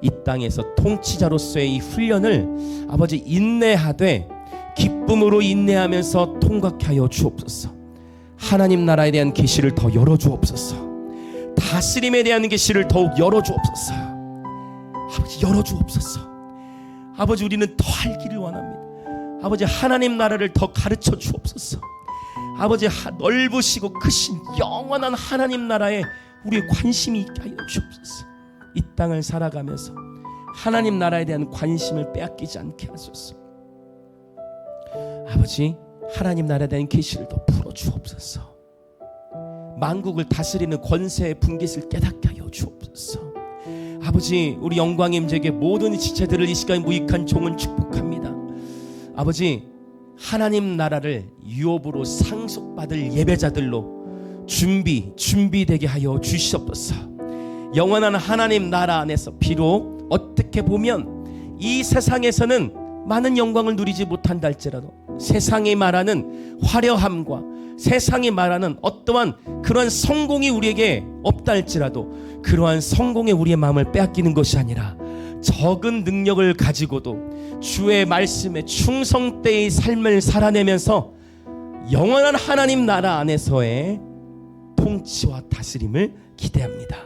이 땅에서 통치자로서의 이 훈련을 아버지 인내하되 기쁨으로 인내하면서 통과하여 주옵소서. 하나님 나라에 대한 계시를 더 열어주옵소서. 다스림에 대한 계시를 더욱 열어주옵소서. 아버지 열어주옵소서. 아버지 우리는 더 알기를 원합니다. 아버지 하나님 나라를 더 가르쳐 주옵소서. 아버지 넓으시고 크신 영원한 하나님 나라에 우리의 관심이 있게 하여 주옵소서. 이 땅을 살아가면서 하나님 나라에 대한 관심을 빼앗기지 않게 하소서. 아버지 하나님 나라에 대한 계시를 더 풀어 주옵소서. 만국을 다스리는 권세의 분깃을 깨닫게 하여 주옵소서. 아버지 우리 영광의 임재에게 모든 지체들을 이 시간 무익한 종은 축복합니다. 아버지 하나님 나라를 유업으로 상속받을 예배자들로 준비되게 하여 주시옵소서. 영원한 하나님 나라 안에서 비록 어떻게 보면 이 세상에서는 많은 영광을 누리지 못한다 할지라도 세상이 말하는 화려함과 세상이 말하는 어떠한 그러한 성공이 우리에게 없다 할지라도 그러한 성공에 우리의 마음을 빼앗기는 것이 아니라 적은 능력을 가지고도 주의 말씀에 충성되의 삶을 살아내면서 영원한 하나님 나라 안에서의 통치와 다스림을 기대합니다.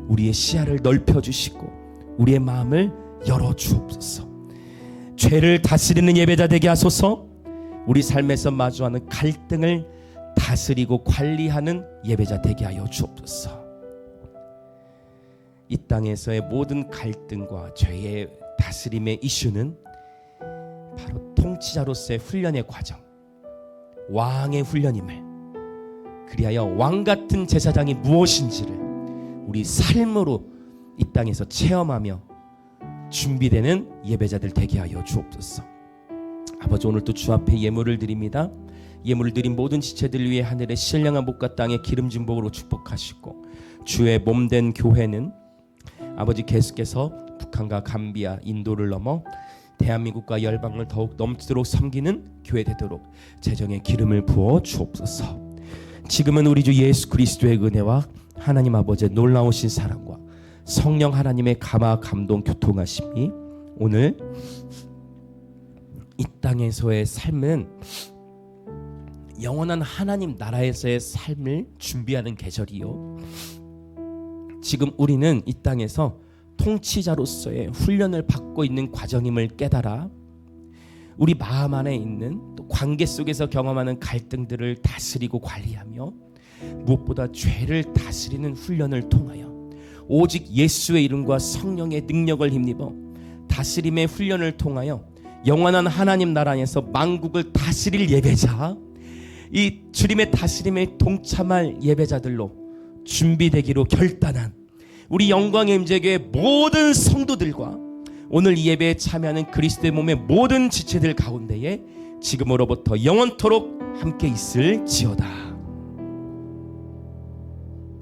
우리의 시야를 넓혀주시고 우리의 마음을 열어주옵소서. 죄를 다스리는 예배자 되게 하소서. 우리 삶에서 마주하는 갈등을 다스리고 관리하는 예배자 되게 하여 주옵소서. 이 땅에서의 모든 갈등과 죄의 다스림의 이슈는 바로 통치자로서의 훈련의 과정, 왕의 훈련임을, 그리하여 왕같은 제사장이 무엇인지를 우리 삶으로 이 땅에서 체험하며 준비되는 예배자들 되게 하여 주옵소서. 아버지 오늘도 주 앞에 예물을 드립니다. 예물을 드린 모든 지체들 위해 하늘의 신령한 복과 땅의 기름진 복으로 축복하시고 주의 몸된 교회는 아버지 계속해서 북한과 감비아, 인도를 넘어 대한민국과 열방을 더욱 넘치도록 섬기는 교회 되도록 재정의 기름을 부어 주옵소서. 지금은 우리 주 예수 그리스도의 은혜와 하나님 아버지의 놀라우신 사랑과 성령 하나님의 감화 감동 교통하심이 오늘 이 땅에서의 삶은 영원한 하나님 나라에서의 삶을 준비하는 계절이요, 지금 우리는 이 땅에서 통치자로서의 훈련을 받고 있는 과정임을 깨달아 우리 마음 안에 있는 또 관계 속에서 경험하는 갈등들을 다스리고 관리하며 무엇보다 죄를 다스리는 훈련을 통하여 오직 예수의 이름과 성령의 능력을 힘입어 다스림의 훈련을 통하여 영원한 하나님 나라 안에서 만국을 다스릴 예배자, 이 주님의 다스림에 동참할 예배자들로 준비되기로 결단한 우리 영광의 임재교의 모든 성도들과 오늘 이 예배에 참여하는 그리스도의 몸의 모든 지체들 가운데에 지금으로부터 영원토록 함께 있을지어다.